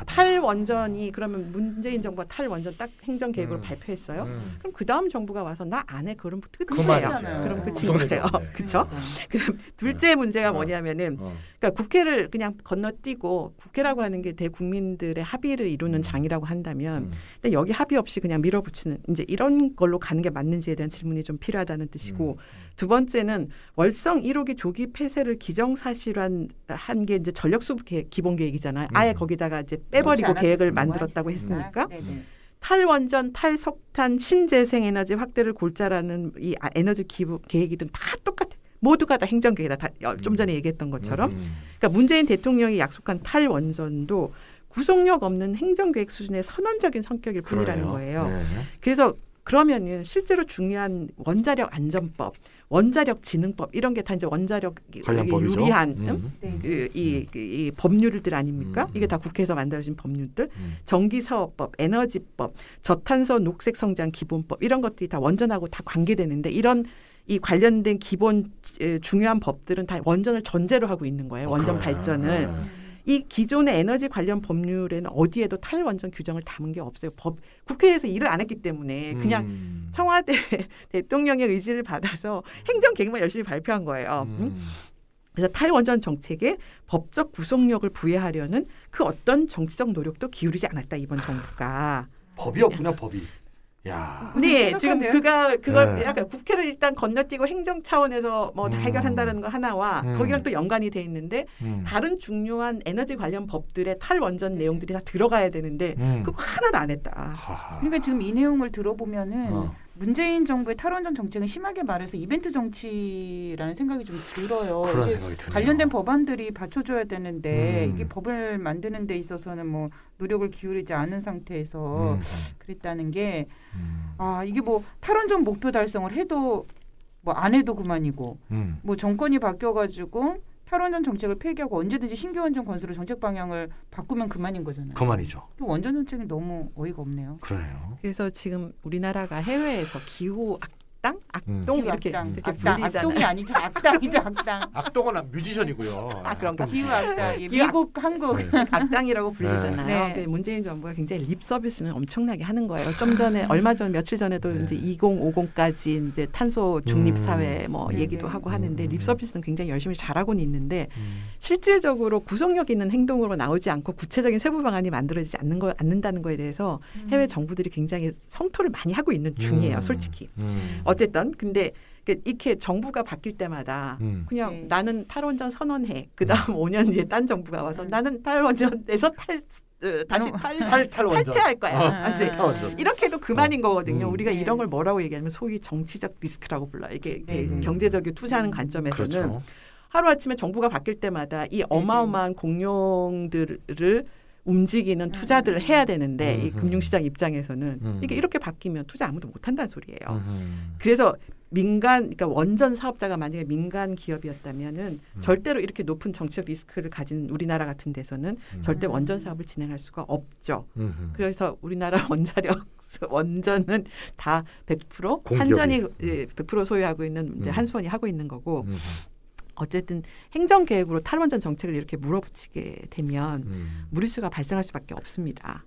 C: 탈원전이 그러면 문재인 정부가 탈원전 딱 행정계획으로 발표했어요. 그럼 그 다음 정부가 와서 나 안 해. 그럼 끝이에요. 그럼 끝인 거예요. 그렇죠? 그럼 둘째 문제가 뭐냐면은 그러니까 국회를 그냥 건너뛰고 국회라고 하는 게 대국민들의 합의를 이루는 장이라고 한다면 근데 여기 합의 없이 그냥 밀어붙이는 이제 이런 걸로 가는 게 맞는지에 대한 질문이 좀 필요하다는 뜻이고 두 번째는 월성 1호기 조기 폐쇄를 기정사실한 한 게 이제 전력수급 기본 계획이잖아요. 아예 거기다가 이제 빼버리고 계획을 만들었다고 했으니까 탈원전, 탈석탄, 신재생에너지 확대를 골자라는 이 에너지 기부 계획이든 다 똑같아. 모두가 다 행정계획이다. 다 좀 전에 얘기했던 것처럼. 그러니까 문재인 대통령이 약속한 탈원전도 구속력 없는 행정계획 수준의 선언적인 성격일 뿐이라는 거예요. 네. 그래서 그러면은 실제로 중요한 원자력 안전법, 원자력 진흥법 이런 게 다 이제 원자력 유리한 이 법률들 아닙니까? 이게 다 국회에서 만들어진 법률들, 전기사업법, 에너지법, 저탄소 녹색 성장 기본법 이런 것들이 다 원전하고 다 관계되는데 이런 이 관련된 기본 중요한 법들은 다 원전을 전제로 하고 있는 거예요. 원전 발전을. 이 기존의 에너지 관련 법률에는 어디에도 탈원전 규정을 담은 게 없어요. 국회에서 일을 안 했기 때문에 그냥 청와대 대통령의 의지를 받아서 행정계획만 열심히 발표한 거예요. 그래서 탈원전 정책에 법적 구속력을 부여하려는 그 어떤 정치적 노력도 기울이지 않았다. 이번 정부가.
B: 법이 없구나 법이. 야.
C: 네, 지금 그걸 약간 국회를 일단 건너뛰고 행정 차원에서 뭐 다 해결한다는 거 하나와 거기랑 또 연관이 돼 있는데 다른 중요한 에너지 관련 법들의 탈원전 내용들이 다 들어가야 되는데 그거 하나도 안 했다.
A: 그러니까 지금 이 내용을 들어보면은 문재인 정부의 탈원전 정책은 심하게 말해서 이벤트 정치라는 생각이 좀 들어요.
B: 그런 생각이 드네요.
A: 관련된 법안들이 받쳐줘야 되는데 이게 법을 만드는 데 있어서는 뭐 노력을 기울이지 않은 상태에서 그랬다는 게 이게 뭐 탈원전 목표 달성을 해도 뭐 안 해도 그만이고 뭐 정권이 바뀌어가지고 탈원전 정책을 폐기하고 언제든지 신규 원전 건설로 정책 방향을 바꾸면 그만인 거잖아요.
B: 그만이죠.
A: 또 원전 정책이 너무 어이가 없네요.
B: 그러네요.
C: 그래서 지금 우리나라가 해외에서 기후 악동 이렇게
A: 불리잖아요. 악동이 아니죠. 악당이죠. 악당.
B: 악동은 뮤지션이고요.
C: 그런가?
A: 기후 악당. 미국, 한국.
C: 악당이라고 불리잖아요. 네. 문재인 정부가 굉장히 립 서비스는 엄청나게 하는 거예요. 좀 전에 며칠 전에도 이제 2050까지 이제 탄소 중립 사회 뭐 얘기도 하고 하는데 립 서비스는 굉장히 열심히 잘하고는 있는데 실질적으로 구속력 있는 행동으로 나오지 않고 구체적인 세부 방안이 만들어지지 않는다는 거에 대해서 해외 정부들이 굉장히 성토를 많이 하고 있는 중이에요. 솔직히. 어쨌든 근데 이렇게 정부가 바뀔 때마다 그냥 나는 탈원전 선언해. 그다음 5년 뒤에 딴 정부가 와서 나는 탈원전에서 다시 탈퇴할 거야. 이렇게 해도 그만인 거거든요. 우리가 이런 걸 뭐라고 얘기하면 소위 정치적 리스크라고 불러요. 이게 경제적으로 투자하는 관점에서는
B: 그렇죠. 하루아침에
C: 정부가 바뀔 때마다 이 어마어마한 공룡들을 움직이는 투자들을 해야 되는데 이 금융시장 입장에서는 이게 이렇게 바뀌면 투자 아무도 못한다는 소리예요. 그래서 그러니까 원전 사업자가 만약에 민간 기업이었다면은 절대로 이렇게 높은 정치적 리스크를 가진 우리나라 같은 데서는 절대 원전 사업을 진행할 수가 없죠. 그래서 우리나라 원전은 다 100%
B: 공기업이.
C: 한전이 100% 소유하고 있는 이제 한수원이 하고 있는 거고. 어쨌든 행정계획으로 탈원전 정책을 이렇게 물어붙이게 되면 무리수가 발생할 수밖에 없습니다.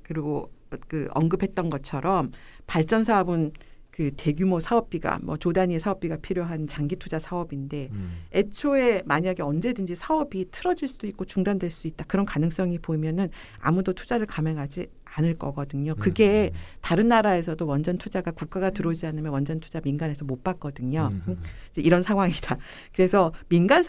C: 그리고 그 언급했던 것처럼 발전 사업은 그 대규모 사업비가 뭐 조 단위의 사업비가 필요한 장기 투자 사업인데 애초에 만약에 언제든지 사업이 틀어질 수도 있고 중단될 수 있다. 그런 가능성이 보이면은 아무도 투자를 감행하지 않을 거거든요. 그게 다른 나라에서도 원전 투자가 국가가 들어오지 않으면 원전 투자 민간에서 못 받거든요. 이런 상황이다. 그래서 민간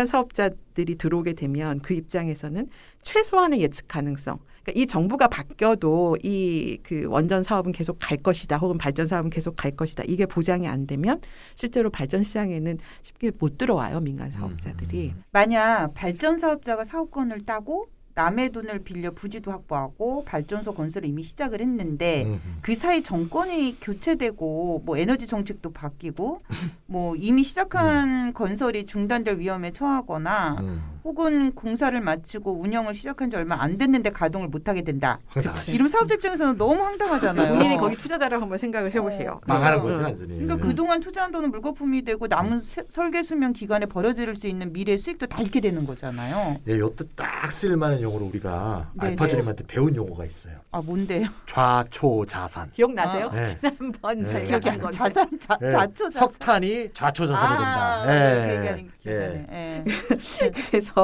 C: 사업자들이 들어오게 되면 그 입장에서는 최소한의 예측 가능성. 그러니까 이 정부가 바뀌어도 이 그 원전 사업은 계속 갈 것이다, 혹은 발전 사업은 계속 갈 것이다. 이게 보장이 안 되면 실제로 발전 시장에는 쉽게 못 들어와요, 민간 사업자들이.
A: 만약 발전 사업자가 사업권을 따고 남의 돈을 빌려 부지도 확보하고 발전소 건설을 이미 시작을 했는데 그 사이 정권이 교체되고 뭐 에너지 정책도 바뀌고 뭐 이미 시작한 건설이 중단될 위험에 처하거나 혹은 공사를 마치고 운영을 시작한 지 얼마 안 됐는데 가동을 못하게 된다. 이런 사업자 입장에서는 너무 황당하잖아요.
C: 본인이 거기 투자자라고 한번 생각을 해보세요.
B: 망하는 거죠, 완전히.
A: 그러니까 그동안 투자한 돈은 물거품이 되고 남은 설계 수명 기간에 벌어질 수 있는 미래 수익도 다 잃게 되는 거잖아요.
B: 예, 요때 딱 쓸만한 용어로 우리가 알파주님한테 배운 용어가 있어요.
A: 아, 뭔데요?
B: 좌초자산.
C: 기억나세요?
B: 네.
C: 지난번
B: 네.
C: 기억이 안 건데.
A: 좌초자산.
B: 석탄이 좌초자산이 된다.
C: 그래서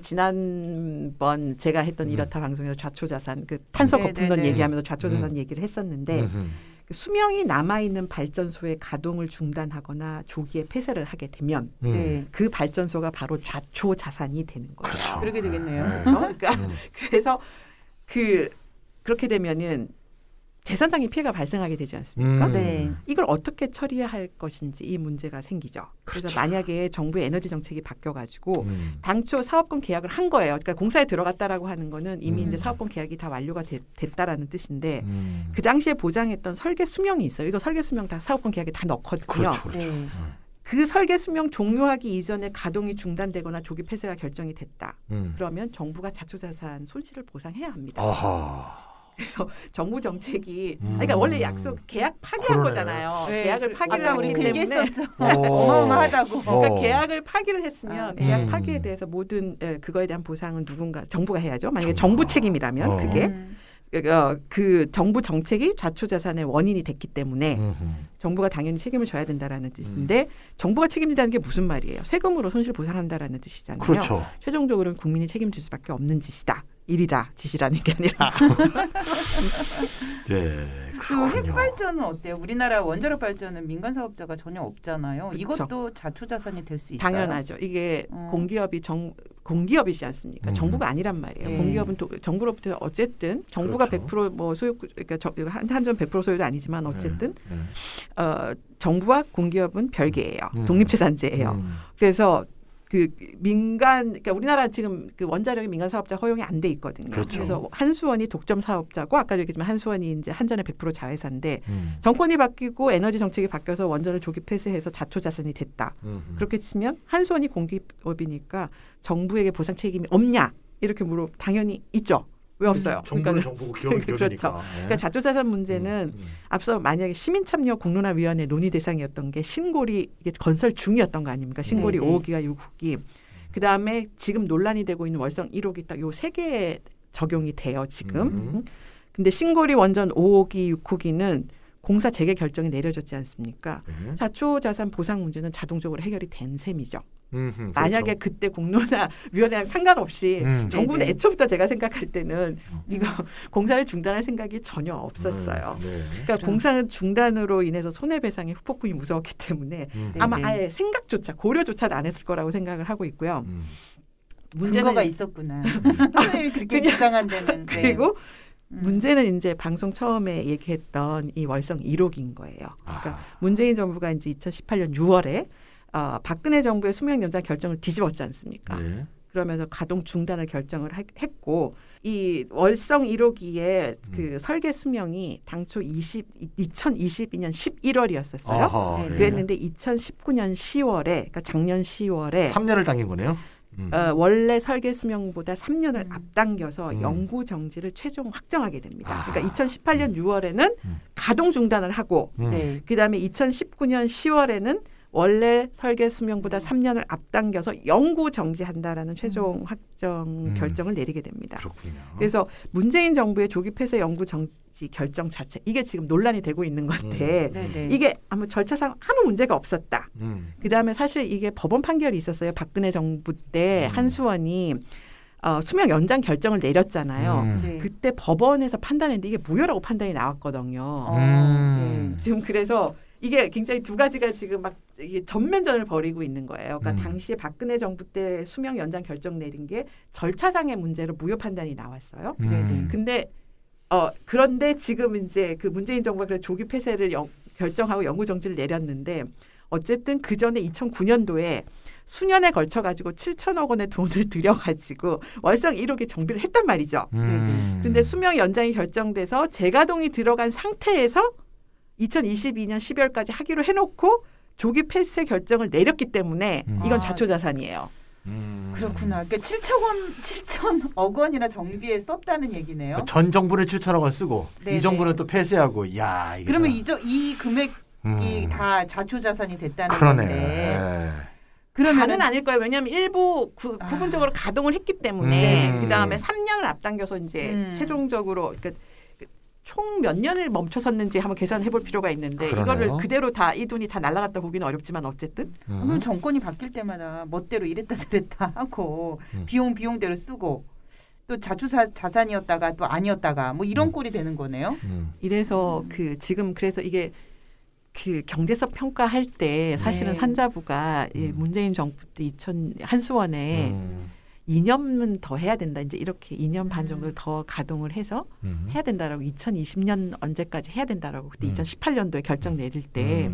C: 지난번 제가 했던 이렇다 방송에서 좌초자산, 그 탄소 거품론 얘기하면서 좌초자산 얘기를 했었는데 수명이 남아있는 발전소의 가동을 중단하거나 조기에 폐쇄를 하게 되면 그 발전소가 바로 좌초 자산이 되는 거예요.
B: 그렇죠.
A: 그렇게 되겠네요.
C: 그렇죠? 그러니까 그래서 그렇게 되면은 재산상의 피해가 발생하게 되지 않습니까? 이걸 어떻게 처리할 것인지 이 문제가 생기죠. 그래서
B: 그렇죠.
C: 만약에 정부의 에너지 정책이 바뀌어가지고 당초 사업권 계약을 한 거예요. 그러니까 공사에 들어갔다라고 하는 거는 이미 이제 사업권 계약이 다 완료가 됐다라는 뜻인데 그 당시에 보장했던 설계 수명이 있어요. 이거 설계 수명 다 사업권 계약에 다 넣거든요.
B: 그렇죠, 그렇죠.
C: 그 설계 수명 종료하기 이전에 가동이 중단되거나 조기 폐쇄가 결정이 됐다. 그러면 정부가 자초자산 손실을 보상해야 합니다.
B: 아하.
C: 그래서 정부 정책이 그러니까 원래 약속 계약 파기한 거잖아요. 계약을 파기를
A: 아까 우리 그 얘기했었죠.
C: 네.
A: 어마어마하다고.
C: 그러니까 계약을 파기를 했으면 계약 파기에 대해서 모든 그거에 대한 보상은 누군가 정부가 해야죠. 만약에 정부 책임이라면 그게 그 정부 정책이 좌초자산의 원인이 됐기 때문에 정부가 당연히 책임을 져야 된다라는 뜻인데 정부가 책임진다는 게 무슨 말이에요? 세금으로 손실 보상한다라는 뜻이잖아요.
B: 그렇죠.
C: 최종적으로는 국민이 책임질 수밖에 없는 짓이다. 일이다. 짓이라는 게 아니라.
B: 네,
A: 그 핵발전은 어때요? 우리나라 원자력 발전은 민간 사업자가 전혀 없잖아요. 이것도 그렇죠. 자초자산이 될 수 있어요.
C: 당연하죠. 이게 공기업이지 않습니까? 정부가 아니란 말이에요. 공기업은 정부로부터 어쨌든 정부가 그렇죠. 100% 뭐 소유, 그러니까 한전 100% 소유도 아니지만 어쨌든 정부와 공기업은 별개예요. 독립재산제예요. 그래서 그 민간, 그러니까 우리나라 지금 그 원자력이 민간 사업자 허용이 안 돼 있거든요.
B: 그렇죠.
C: 그래서 한수원이 독점 사업자고 아까 얘기했지만 한수원이 이제 한전의 100% 자회사인데 정권이 바뀌고 에너지 정책이 바뀌어서 원전을 조기 폐쇄해서 자초자산이 됐다. 그렇게 치면 한수원이 공기업이니까 정부에게 보상 책임이 없냐 이렇게 물어 당연히 있죠. 왜 없어요?
B: 정부는 정부고 기업은 기업이니까.
C: 그렇죠. 그러니까 자초자산 문제는 앞서 만약에 시민참여 공론화위원회 논의 대상이었던 게 신고리 이게 건설 중이었던 거 아닙니까? 신고리 5호기와 6호기. 그다음에 지금 논란이 되고 있는 월성 1호기 딱 요 세 개에 적용이 돼요. 지금. 근데 신고리 원전 5호기, 6호기는 공사 재개 결정이 내려졌지 않습니까? 자초자산 보상 문제는 자동적으로 해결이 된 셈이죠. 만약에 그렇죠. 그때 공론화위원회랑 상관없이 정부는 애초부터 제가 생각할 때는 이거 공사를 중단할 생각이 전혀 없었어요. 그러니까 공사 중단으로 인해서 손해배상의 후폭풍이 무서웠기 때문에 아마 아예 생각조차 고려조차 안 했을 거라고 생각을 하고 있고요.
A: 문제는 근거가 있었구나. 선생님이 그렇게 주장한 데는.
C: 그리고 문제는 이제 방송 처음에 얘기했던 이 월성 1호기인 거예요. 그러니까 문재인 정부가 이제 2018년 6월에 박근혜 정부의 수명 연장 결정을 뒤집었지 않습니까? 네. 그러면서 가동 중단을 결정을 했고 이 월성 1호기의 그 설계 수명이 당초 2022년 11월이었었어요.
B: 아하,
C: 그랬는데 2019년 10월에 그러니까 작년 10월에
B: 3년을 당긴 거네요.
C: 원래 설계 수명보다 3년을 앞당겨서 영구 정지를 최종 확정하게 됩니다. 그러니까 2018년 6월에는 가동 중단을 하고 그다음에 2019년 10월에는 원래 설계 수명보다 3년을 앞당겨서 영구 정지한다라는 최종 확정 결정을 내리게 됩니다.
B: 그렇군요.
C: 그래서 문재인 정부의 조기 폐쇄 영구 정지 결정 자체 이게 지금 논란이 되고 있는 건데 이게 아무 절차상 아무 문제가 없었다. 그다음에 사실 이게 법원 판결이 있었어요. 박근혜 정부 때 한수원이 수명 연장 결정을 내렸잖아요. 그때 법원에서 판단했는데 이게 무효라고 판단이 나왔거든요. 지금 그래서 이게 굉장히 두 가지가 지금 막 이게 전면전을 벌이고 있는 거예요. 그러니까 당시에 박근혜 정부 때 수명 연장 결정 내린 게 절차상의 문제로 무효 판단이 나왔어요. 근데 그런데 지금 이제 그 문재인 정부가 그래서 조기 폐쇄를 결정하고 영구 정지를 내렸는데 어쨌든 그 전에 2009년도에 수년에 걸쳐 가지고 7천억 원의 돈을 들여가지고 월성 1호기 정비를 했단 말이죠. 그런데 수명 연장이 결정돼서 재가동이 들어간 상태에서 2022년 12월까지 하기로 해놓고 조기 폐쇄 결정을 내렸기 때문에 이건 자초자산이에요.
A: 그렇구나. 그러니까 7천억 원이나 정비에 썼다는 얘기네요.
B: 그러니까 전 정부는 7천억 원 쓰고 네네. 이 정부는 또 폐쇄하고 야 이게
A: 그러면 이 금액이 다 자초자산이 됐다는
B: 그러네.
A: 건데.
C: 다는 아닐 거예요. 왜냐하면 일부 부분적으로 가동을 했기 때문에 그 다음에 3년을 앞당겨서 이제 최종적으로 그러니까 총 몇 년을 멈춰섰는지 한번 계산해 볼 필요가 있는데 그러네요. 이거를 그대로 다 이 돈이 다 날아갔다 보기는 어렵지만 어쨌든
A: 그럼 정권이 바뀔 때마다 멋대로 이랬다 저랬다 하고 비용대로 쓰고 또 자초자산이었다가 또 아니었다가 뭐 이런 꼴이 되는 거네요.
C: 이래서 지금 그래서 이게 그 경제성 평가할 때 사실은 산자부가 문재인 정부 때 한수원에 2년은 더 해야 된다. 이제 이렇게 2년 반 정도 더 가동을 해서 해야 된다라고 2020년 언제까지 해야 된다라고 그때 2018년도에 결정 내릴 때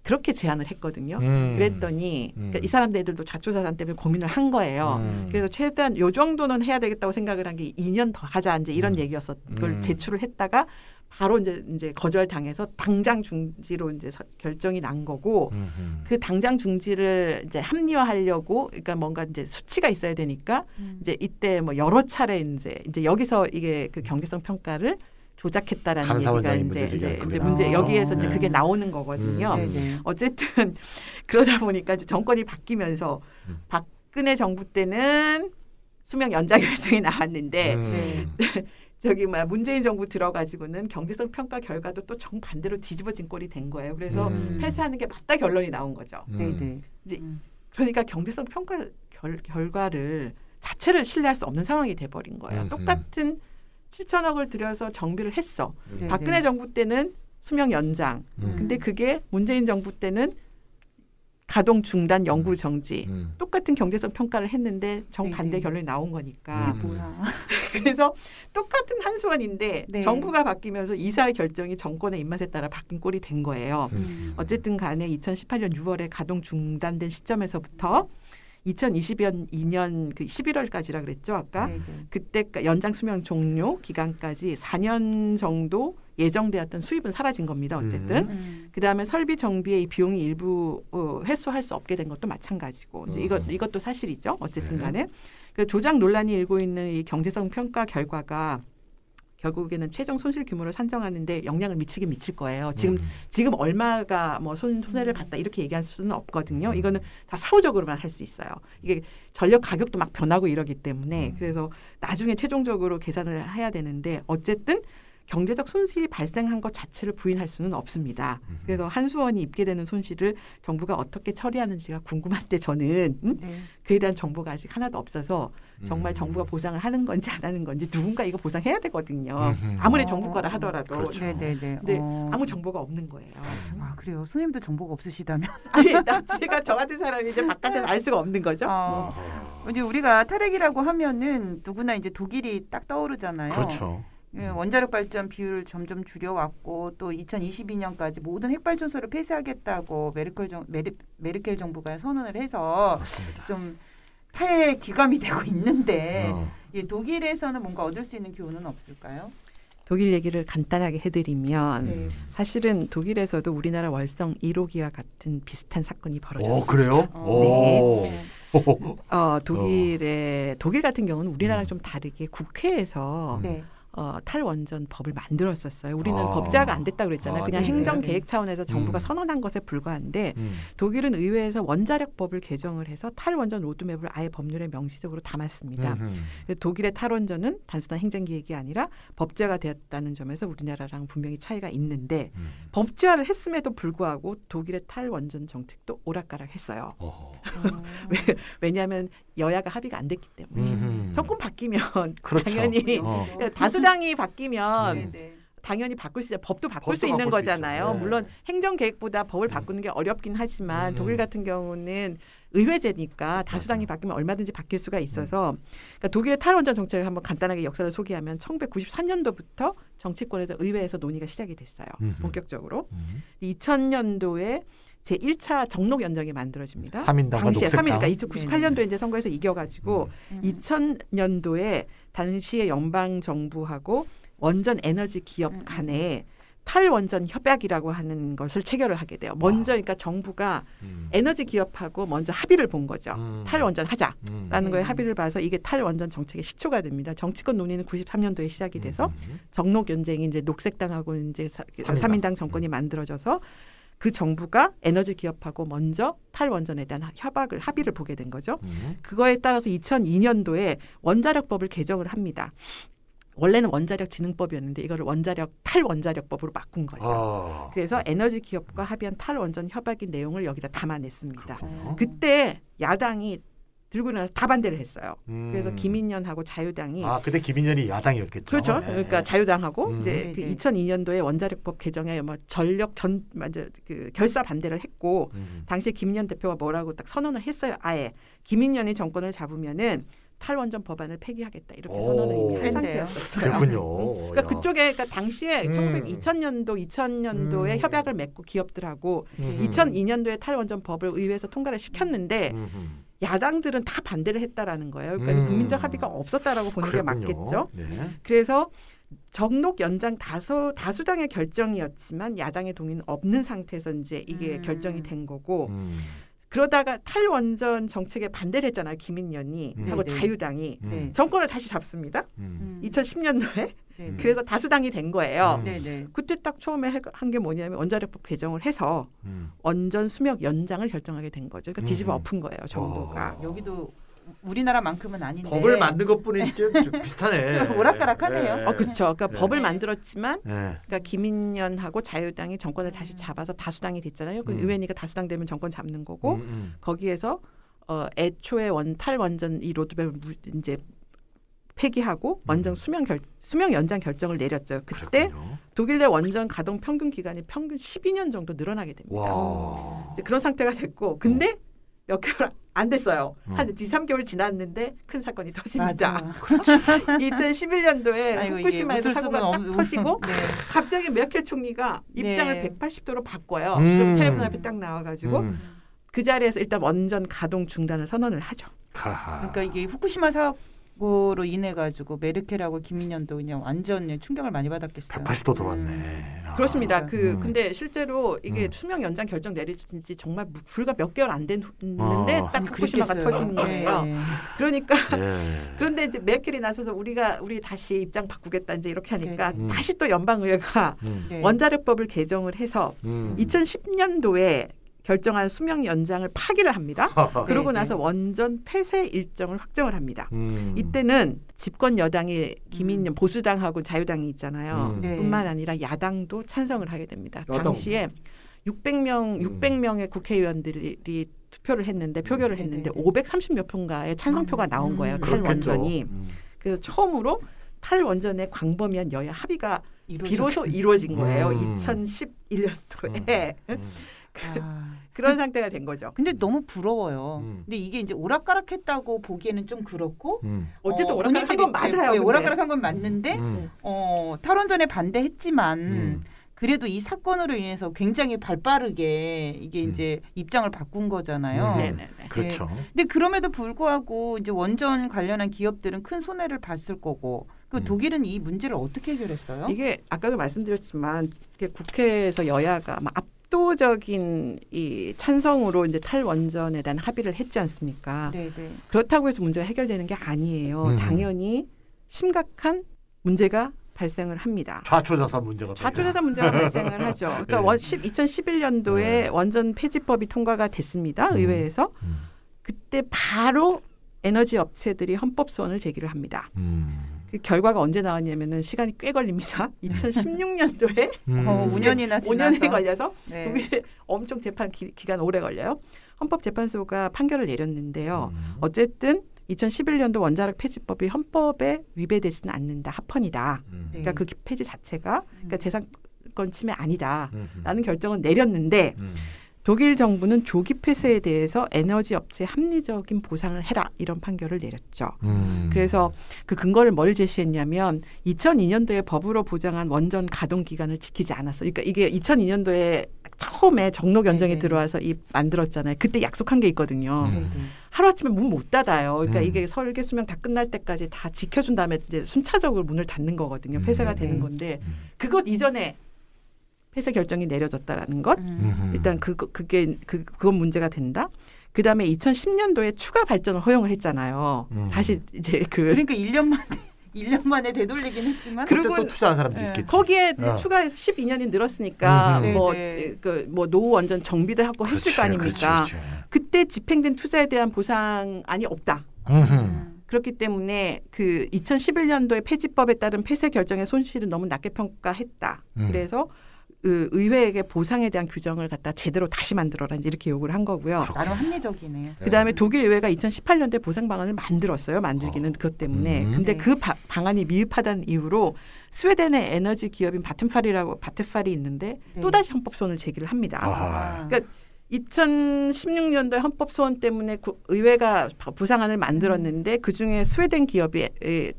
C: 그렇게 제안을 했거든요. 그랬더니 그러니까 이 사람들도 자초자산 때문에 고민을 한 거예요. 그래서 최대한 요 정도는 해야 되겠다고 생각을 한 게 2년 더 하자 이제 이런 얘기였어. 그걸 제출을 했다가 바로 이제 거절당해서 당장 중지로 이제 결정이 난 거고 그 당장 중지를 이제 합리화하려고 그러니까 뭔가 이제 수치가 있어야 되니까 이제 이때 뭐 여러 차례 이제 여기서 이게 그 경제성 평가를 조작했다라는 얘기가 이제 문제 여기에서 이제 그게 나오는 거거든요. 어쨌든 그러다 보니까 이제 정권이 바뀌면서 박근혜 정부 때는 수명 연장 결정이 나왔는데 저기 문재인 정부 들어가지고는 경제성 평가 결과도 또 정반대로 뒤집어진 꼴이 된 거예요. 그래서 폐쇄하는 게 맞다 결론이 나온 거죠. 이제 그러니까 경제성 평가 결과를 자체를 신뢰할 수 없는 상황이 돼버린 거예요. 똑같은 7천억을 들여서 정비를 했어. 박근혜 정부 때는 수명 연장. 근데 그게 문재인 정부 때는 가동 중단, 영구 정지. 똑같은 경제성 평가를 했는데 정반대 결론이 나온 거니까. 그래서 똑같은 한수원인데 정부가 바뀌면서 이사의 결정이 정권의 입맛에 따라 바뀐 꼴이 된 거예요. 어쨌든 간에 2018년 6월에 가동 중단된 시점에서부터 2022년 그 11월까지라 그랬죠 아까. 그때 연장 수명 종료 기간까지 4년 정도 예정되었던 수입은 사라진 겁니다. 어쨌든 그다음에 설비 정비의 이 비용이 일부 회수할 수 없게 된 것도 마찬가지고 이제 이것도 사실이죠. 어쨌든 간에 조작 논란이 일고 있는 이 경제성 평가 결과가 결국에는 최종 손실 규모를 산정하는데 영향을 미칠 거예요. 지금 얼마가 뭐 손해를 봤다 이렇게 얘기할 수는 없거든요. 이거는 다 사후적으로만 할 수 있어요. 이게 전력 가격도 막 변하고 이러기 때문에 그래서 나중에 최종적으로 계산을 해야 되는데 어쨌든 경제적 손실이 발생한 것 자체를 부인할 수는 없습니다. 그래서 한수원이 입게 되는 손실을 정부가 어떻게 처리하는지가 궁금한데 저는 그에 대한 정보가 아직 하나도 없어서 정말 정부가 보상을 하는 건지 안 하는 건지 누군가 이거 보상해야 되거든요. 아무리 정부 거라 하더라도.
B: 그렇죠.
A: 근데
C: 아무 정보가 없는 거예요.
A: 아 그래요? 선생님도 정보가 없으시다면?
C: 아니 제가 저 같은 사람이 이제 바깥에서 알 수가 없는 거죠.
A: 이제 우리가 탈핵이라고 하면은 누구나 이제 독일이 딱 떠오르잖아요.
B: 그렇죠.
A: 원자력 발전 비율을 점점 줄여왔고 또 2022년까지 모든 핵발전소를 폐쇄하겠다고 메르켈 정부가 선언을 해서
B: 맞습니다.
A: 좀 폐해 기감이 되고 있는데 독일에서는 뭔가 얻을 수 있는 교훈은 없을까요?
C: 독일 얘기를 간단하게 해드리면 사실은 독일에서도 우리나라 월성 1호기와 같은 비슷한 사건이 벌어졌습니다.
B: 그래요?
C: 네. 독일 같은 경우는 우리나라랑 좀 다르게 국회에서 탈원전 법을 만들었었어요. 우리는 법제화가 안 됐다고 그랬잖아요. 그냥 행정계획 차원에서 정부가 선언한 것에 불과한데 독일은 의회에서 원자력법을 개정을 해서 탈원전 로드맵을 아예 법률에 명시적으로 담았습니다. 독일의 탈원전은 단순한 행정계획이 아니라 법제화가 되었다는 점에서 우리나라랑 분명히 차이가 있는데 법제화를 했음에도 불구하고 독일의 탈원전 정책도 오락가락했어요. 왜냐하면 여야가 합의가 안 됐기 때문에 정권 바뀌면
B: 그렇죠.
C: 당연히 다수당이 바뀌면 당연히 바꿀 수 있는 법도 바꿀 수 있는 거잖아요. 물론 행정 계획보다 법을 바꾸는 게 어렵긴 하지만 독일 같은 경우는 의회제니까 다수당이 바뀌면 얼마든지 바뀔 수가 있어서 그러니까 독일의 탈원전 정책을 한번 간단하게 역사를 소개하면 1994년도부터 정치권에서 의회에서 논의가 시작이 됐어요. 본격적으로. 2000년도에 제1차 정록 연정이 만들어집니다.
B: 3인당과
C: 당시에
B: 녹색당.
C: 3인, 그러니까 1998년도에 이제 선거에서 이겨가지고 2000년도에 당시의 연방 정부하고 원전 에너지 기업 간에 탈원전 협약이라고 하는 것을 체결을 하게 돼요. 먼저 그러니까 정부가 에너지 기업하고 먼저 합의를 본 거죠. 탈원전 하자라는 거에 합의를 봐서 이게 탈원전 정책의 시초가 됩니다. 정치권 논의는 93년도에 시작이 돼서 정록 연쟁이 이제 녹색당하고 이제 3인당 정권이 만들어져서 그 정부가 에너지 기업하고 먼저 탈원전에 대한 합의를 보게 된 거죠. 그거에 따라서 2002년도에 원자력법을 개정을 합니다. 원래는 원자력진흥법이었는데 이거를 탈원자력법으로 바꾼 거죠. 그래서 에너지 기업과 합의한 탈원전 협약의 내용을 여기다 담아냈습니다. 그때 야당이 들고 나서 다 반대를 했어요. 그래서 김인연하고 자유당이
B: 그때 김인연이 야당이었겠죠.
C: 그렇죠.
B: 네.
C: 그러니까 자유당하고 이제 그 2002년도에 원자력법 개정에 뭐 결사 반대를 했고 당시에 김인연 대표가 뭐라고 딱 선언을 했어요. 아예 김인연이 정권을 잡으면은 탈원전 법안을 폐기하겠다 이렇게 선언을 이미 한 상태였었어요.
B: 그렇군요.
C: 그러니까 그쪽에 그러니까 당시에 2000년도에 협약을 맺고 기업들하고 2002년도에 탈원전 법을 의회에서 통과를 시켰는데 야당들은 다 반대를 했다라는 거예요. 그러니까 국민적 합의가 없었다라고 보는 게 맞겠죠.
B: 네.
C: 그래서 정록 연장 다수당의 결정이었지만 야당의 동의는 없는 상태에서 이제 이게 결정이 된 거고 그러다가 탈원전 정책에 반대를 했잖아요. 김인연이 하고 자유당이 정권을 다시 잡습니다. 2010년도에. 그래서 다수당이 된 거예요. 그때 딱 처음에 한 게 뭐냐면 원자력법 개정을 해서 원전 수명 연장을 결정하게 된 거죠. 그러니까 뒤집어 엎은 거예요. 정부가.
A: 여기도 우리나라만큼은 아닌데
B: 법을 만든 것뿐이 좀 비슷하네.
A: 좀 오락가락하네요.
C: 그렇죠. 그러니까 법을 만들었지만 그러니까 김인연하고 자유당이 정권을 다시 잡아서 다수당이 됐잖아요. 그 의회니까 다수당 되면 정권 잡는 거고 거기에서 애초에 탈원전 이 로드맵을 이제 폐기하고 원전 수명 연장 결정을 내렸죠. 그때 그랬군요. 독일 내 원전 가동 평균 기간이 평균 12년 정도 늘어나게 됩니다. 이제 그런 상태가 됐고 근데 몇 개월 안 됐어요. 한 2-3개월 지났는데 큰 사건이 터집니다. 2011년도에 후쿠시마에서 사고가 딱 터지고 갑자기 메르켈 총리가 입장을 180도로 바꿔요. 그럼 텔레비전 앞에 딱 나와가지고 그 자리에서 일단 원전 가동 중단을 선언을 하죠.
A: 그러니까 이게 후쿠시마 사고로 인해 가지고 메르켈하고 김인연도 그냥 완전 충격을 많이 받았겠어요.
B: 180도 돌았네.
C: 그렇습니다. 그런데 실제로 이게 수명 연장 결정 내려진 지 정말 불과 몇 개월 안 됐는데 딱 후쿠시마가 터진 거예요. 그러니까 그런데 이제 메르켈이 나서서 우리 다시 입장 바꾸겠다 이제 이렇게 하니까 다시 또 연방의회가 원자력법을 개정을 해서 2010년도에 결정한 수명 연장을 파기를 합니다. 그러고 나서 원전 폐쇄 일정을 확정을 합니다. 이때는 집권 여당이 김인연 보수당하고 자유당이 있잖아요. 뿐만 아니라 야당도 찬성을 하게 됩니다. 당시에 600명의 국회의원들이 투표를 했는데 표결을 했는데 530몇 표인가의 찬성표가 나온 거예요. 탈원전이. 그래서 처음으로 탈원전의 광범위한 여야 합의가 비로소 이루어진 거예요. 2011년도에. 그런 상태가 된 거죠.
A: 근데 너무 부러워요. 근데 이게 이제 오락가락했다고 보기에는 좀 그렇고
C: 어쨌든 오락가락한 건 맞아요.
A: 오락가락한 건 맞는데 탈원전에 반대했지만 그래도 이 사건으로 인해서 굉장히 발빠르게 이게 이제 입장을 바꾼 거잖아요.
B: 그렇죠.
A: 근데 그럼에도 불구하고 이제 원전 관련한 기업들은 큰 손해를 봤을 거고 그 독일은 이 문제를 어떻게 해결했어요?
C: 이게 아까도 말씀드렸지만 국회에서 여야가 압도적인 이 찬성으로 이제 탈원전에 대한 합의를 했지 않습니까? 그렇다고 해서 문제가 해결되는 게 아니에요. 당연히 심각한 문제가 발생을 합니다.
B: 좌초자산 문제가
C: 발생을 하죠. 그러니까 2011년도에 원전 폐지법이 통과가 됐습니다. 의회에서. 그때 바로 에너지 업체들이 헌법 소원을 제기를 합니다. 그 결과가 언제 나왔냐면은 시간이 꽤 걸립니다. 2016년도에 5년이 걸려서 독일에 엄청 재판 기간 오래 걸려요. 헌법재판소가 판결을 내렸는데요. 어쨌든 2011년도 원자력 폐지법이 헌법에 위배되지는 않는다. 합헌이다. 그러니까 그 폐지 자체가 그러니까 재산권 침해 아니다라는 결정을 내렸는데 독일 정부는 조기 폐쇄에 대해서 에너지 업체에 합리적인 보상을 해라 이런 판결을 내렸죠. 그래서 그 근거를 뭘 제시했냐면 2002년도에 법으로 보장한 원전 가동 기간을 지키지 않았어. 그러니까 이게 2002년도에 처음에 정로 견정이 들어와서 만들었잖아요. 그때 약속한 게 있거든요. 하루아침에 문 못 닫아요. 그러니까 이게 설계 수명 다 끝날 때까지 다 지켜준 다음에 이제 순차적으로 문을 닫는 거거든요. 폐쇄가 되는 건데 그것 이전에 폐쇄 결정이 내려졌다라는 것. 일단 그건 문제가 된다. 그다음에 2010년도에 추가 발전을 허용을 했잖아요. 다시 이제
A: 그러니까 1년 만에 되돌리긴 했지만
B: 그때 또 투자한 사람들이 있겠지.
C: 거기에 추가 12년이 늘었으니까 뭐 노후 원전 정비도 하고 했을 거 아닙니까? 그렇지. 그때 집행된 투자에 대한 보상안이 없다. 그렇기 때문에 그 2011년도에 폐지법에 따른 폐쇄 결정의 손실은 너무 낮게 평가했다. 그래서 의회에게 보상에 대한 규정을 갖다 제대로 다시 만들어라 이렇게 요구를 한 거고요.
A: 나름 합리적이네요.
C: 그다음에 독일 의회가 2018년도에 보상 방안을 만들었어요. 만들기는 그것 때문에. 근데 그 방안이 미흡하다는 이유로 스웨덴의 에너지 기업인 바테팔이 있는데 또다시 헌법소원을 제기를 합니다. 그러니까 2016년도에 헌법소원 때문에 의회가 보상안을 만들었는데 그중에 스웨덴 기업이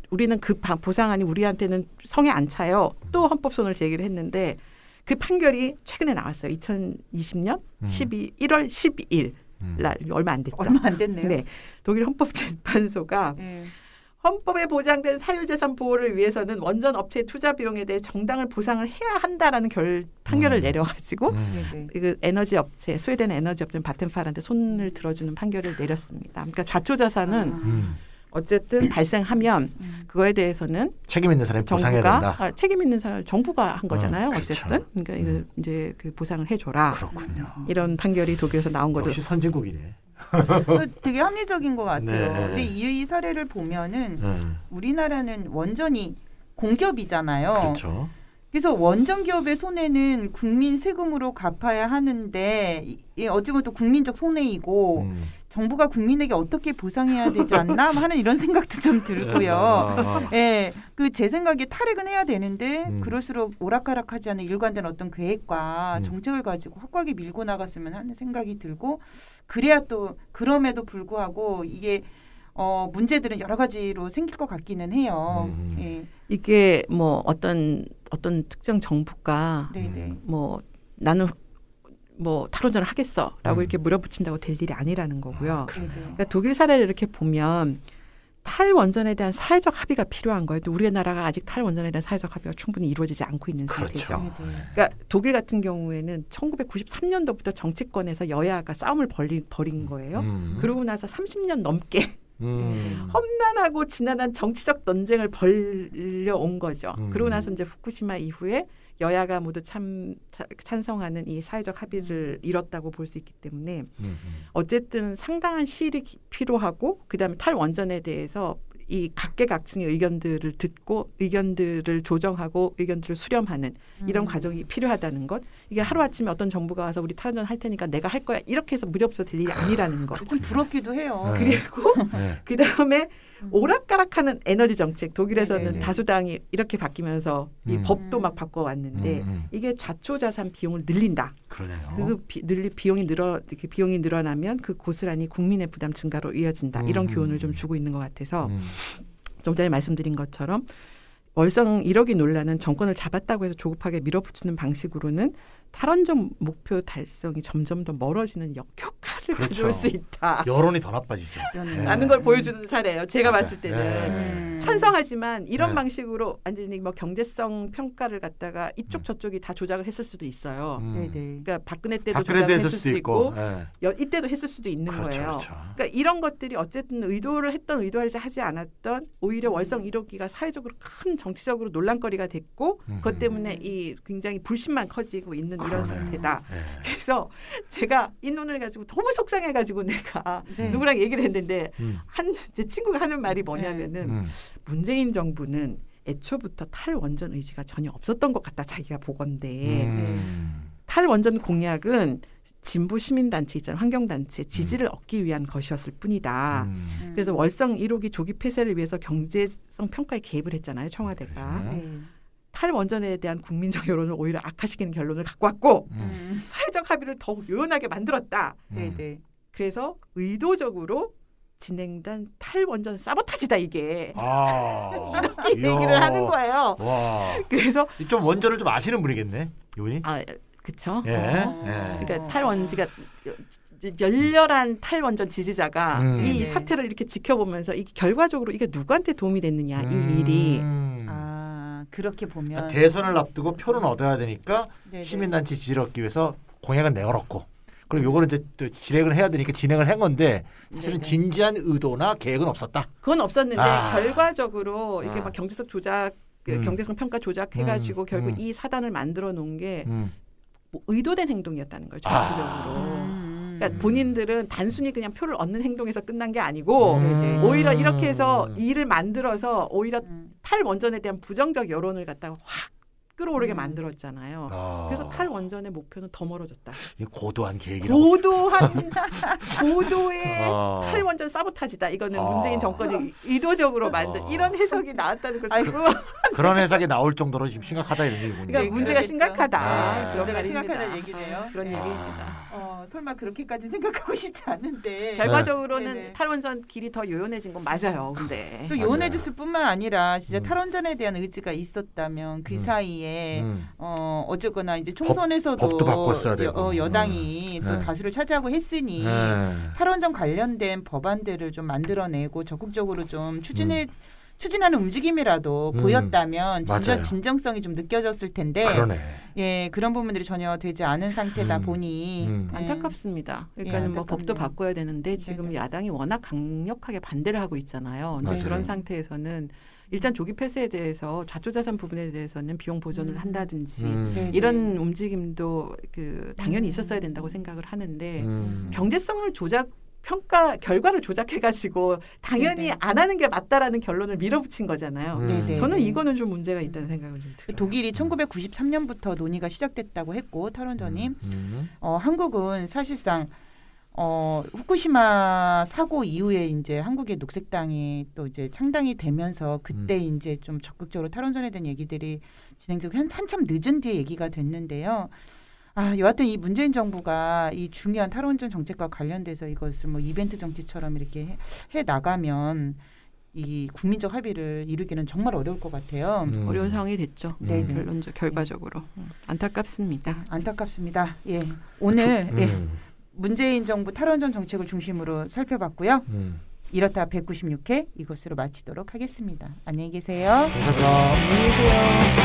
C: 우리는 그 보상안이 우리한테는 성에 안 차요. 또 헌법소원을 제기를 했는데 그 판결이 최근에 나왔어요. 2020년 1월 12일 날 얼마 안 됐죠.
A: 얼마 안 됐네요.
C: 네, 독일 헌법재판소가 헌법에 보장된 사유재산 보호를 위해서는 원전 업체의 투자 비용에 대해 정당을 보상을 해야 한다라는 판결을 내려가지고 그 에너지 업체 스웨덴 에너지 업체 바텐팔한테 손을 들어주는 판결을 내렸습니다. 그러니까 좌초자산은 어쨌든 발생하면 그거에 대해서는
B: 책임 있는 사람이 보상해야 된다.
C: 책임 있는 사람 정부가 한 거잖아요. 어쨌든 그러니까 이거 이제 그 보상을 해줘라.
B: 그렇군요.
C: 이런 판결이 독일에서 나온 거죠.
B: 역시 선진국이네.
A: 되게 합리적인 것 같아요. 근데 이 사례를 보면은 우리나라는 원전이 공기업이잖아요.
B: 그렇죠.
A: 그래서 원전 기업의 손해는 국민 세금으로 갚아야 하는데 어찌 보면 또 국민적 손해이고 정부가 국민에게 어떻게 보상해야 되지 않나 하는 이런 생각도 좀 들고요. 예, 제 생각에 탈핵은 해야 되는데 그럴수록 오락가락하지 않은 일관된 어떤 계획과 정책을 가지고 확고하게 밀고 나갔으면 하는 생각이 들고 그래야 또 그럼에도 불구하고 이게 문제들은 여러 가지로 생길 것 같기는 해요. 예.
C: 이게 뭐 어떤 특정 정부가 뭐 나는 뭐 탈원전을 하겠어라고 이렇게 물어붙인다고 될 일이 아니라는 거고요. 그러니까 독일 사례를 이렇게 보면 탈원전에 대한 사회적 합의가 필요한 거예요. 또 우리나라가 아직 탈원전에 대한 사회적 합의가 충분히 이루어지지 않고 있는 상태죠. 그러니까 독일 같은 경우에는 1993년도부터 정치권에서 여야가 싸움을 벌인 거예요. 그러고 나서 30년 넘게 험난하고 지난한 정치적 논쟁을 벌려온 거죠. 그러고 나서 이제 후쿠시마 이후에 여야가 모두 찬성하는 이 사회적 합의를 이뤘다고 볼 수 있기 때문에 어쨌든 상당한 시일이 필요하고 그다음에 탈원전에 대해서 이 각계각층의 의견들을 듣고 의견들을 조정하고 의견들을 수렴하는 이런 과정이 필요하다는 것. 이게 하루아침에 어떤 정부가 와서 우리 탈원전 할 테니까 내가 할 거야 이렇게 해서 무렵서 될 일이 아니라는 것.
A: 좀 부럽기도 해요.
C: 그리고 그다음에 오락가락하는 에너지 정책. 독일에서는 다수당이 이렇게 바뀌면서 이 법도 막 바꿔왔는데 이게 좌초자산 비용을 늘린다.
B: 그러네요.
C: 비용이 늘어나면 그 고스란히 국민의 부담 증가로 이어진다. 이런 교훈을 좀 주고 있는 것 같아서 좀 전에 말씀드린 것처럼 월성 1억이 논란은 정권을 잡았다고 해서 조급하게 밀어붙이는 방식으로는 탈원전 목표 달성이 점점 더 멀어지는 역효과를 가져올 수 있다.
B: 여론이 더 나빠지죠.
C: 라는 걸 보여주는 사례예요. 제가 봤을 때는. 찬성하지만 이런 방식으로 완전히 뭐 경제성 평가를 갖다가 이쪽 저쪽이 다 조작을 했을 수도 있어요. 그러니까 박근혜 때도 조작을 했을 수도 있고 이때도 했을 수도 있는 거예요. 그러니까 이런 것들이 어쨌든 의도하지 하지 않았던 오히려 월성 1호기가 사회적으로 큰 정치적으로 논란거리가 됐고 그것 때문에 이 굉장히 불신만 커지고 있는 이런 상태다. 그래서 제가 이 논을 가지고 너무 속상해가지고 내가 누구랑 얘기를 했는데 제 친구가 하는 말이 뭐냐면은 문재인 정부는 애초부터 탈원전 의지가 전혀 없었던 것 같다. 자기가 보건데 탈원전 공약은 진보 시민단체 있잖아요. 환경단체 지지를 얻기 위한 것이었을 뿐이다. 그래서 월성 1호기 조기 폐쇄를 위해서 경제성 평가에 개입을 했잖아요. 청와대가. 탈원전에 대한 국민적 여론을 오히려 악화시키는 결론을 갖고 왔고 사회적 합의를 더욱 요연하게 만들었다. 그래서 의도적으로 진행된 탈원전 사보타지다 이게. 이렇게 얘기를 하는 거예요.
B: 와.
C: 그래서
B: 좀 원전을 좀 아시는 분이겠네. 이분이.
C: 그렇죠.
B: 예.
C: 그러니까 탈원지가 열렬한 탈원전 지지자가 이 사태를 이렇게 지켜보면서 이게 결과적으로 이게 누구한테 도움이 됐느냐 이 일이.
A: 그렇게 보면
B: 그러니까 대선을 앞두고 표는 얻어야 되니까 시민단체 지지를 얻기 위해서 공약은 내걸었고 그럼 요거는 이제 또 진행을 해야 되니까 진행을 한 건데 사실은 진지한 의도나 계획은 없었다.
C: 그건 없었는데 결과적으로 이게 막 경제성 조작, 경제성 평가 조작해가지고 결국 이 사단을 만들어 놓은 게 뭐 의도된 행동이었다는 거죠. 정치적으로. 그러니까 본인들은 단순히 그냥 표를 얻는 행동에서 끝난 게 아니고 오히려 이렇게 해서 일을 만들어서 오히려 탈원전에 대한 부정적 여론을 갖다가 확 끌어오르게 만들었잖아요. 그래서 탈원전의 목표는 더 멀어졌다.
B: 고도한 계획이라고.
C: 고도의 탈원전 사보타지다. 이거는 문재인 정권이 의도적으로 만든 이런 해석이 나왔다는 걸 듣고
B: 그런 해석이 나올 정도로 지금 심각하다 이런 얘기군요.
C: 그러니까 문제가 심각하다.
A: 문제가 심각하다는 얘기네요.
C: 그런 얘기입니다.
A: 설마 그렇게까지 생각하고 싶지 않은데
C: 결과적으로는 탈원전 길이 더 요연해진 건 맞아요. 근데
A: 또 요연해졌을 뿐만 아니라 진짜 탈원전에 대한 의지가 있었다면 그 사이에 어쨌거나 이제 총선에서도
B: 법도 바꿨어야 되고
A: 여당이 또 다수를 차지하고 했으니 탈원전 관련된 법안들을 좀 만들어내고 적극적으로 좀 추진하는 움직임이라도 보였다면 진정성이 좀 느껴졌을 텐데 그런 부분들이 전혀 되지 않은 상태다 보니
C: 안타깝습니다. 그러니까 뭐 법도 바꿔야 되는데 지금 야당이 워낙 강력하게 반대를 하고 있잖아요. 근데 그런 상태에서는 일단 조기 폐쇄에 대해서 좌초자산 부분에 대해서는 비용 보전을 한다든지 이런 움직임도 당연히 있었어야 된다고 생각을 하는데 경제성을 평가 결과를 조작해가지고 당연히 안 하는 게 맞다라는 결론을 밀어붙인 거잖아요. 저는 이거는 좀 문제가 있다는 생각을 좀 들어요.
A: 독일이 1993년부터 논의가 시작됐다고 했고 탈원전이 한국은 사실상 후쿠시마 사고 이후에 이제 한국의 녹색당이 또 이제 창당이 되면서 그때 이제 좀 적극적으로 탈원전에 대한 얘기들이 진행되고 한참 늦은 뒤에 얘기가 됐는데요. 여하튼 이 문재인 정부가 이 중요한 탈원전 정책과 관련돼서 이것을 뭐 이벤트 정치처럼 이렇게 해 나가면 이 국민적 합의를 이루기는 정말 어려울 것 같아요.
C: 어려운 상황이 됐죠. 결과적으로 안타깝습니다.
A: 안타깝습니다. 오늘 문재인 정부 탈원전 정책을 중심으로 살펴봤고요. 이렇다 196회 이것으로 마치도록 하겠습니다. 안녕히 계세요.
B: 감사합니다.
C: 안녕히 계세요.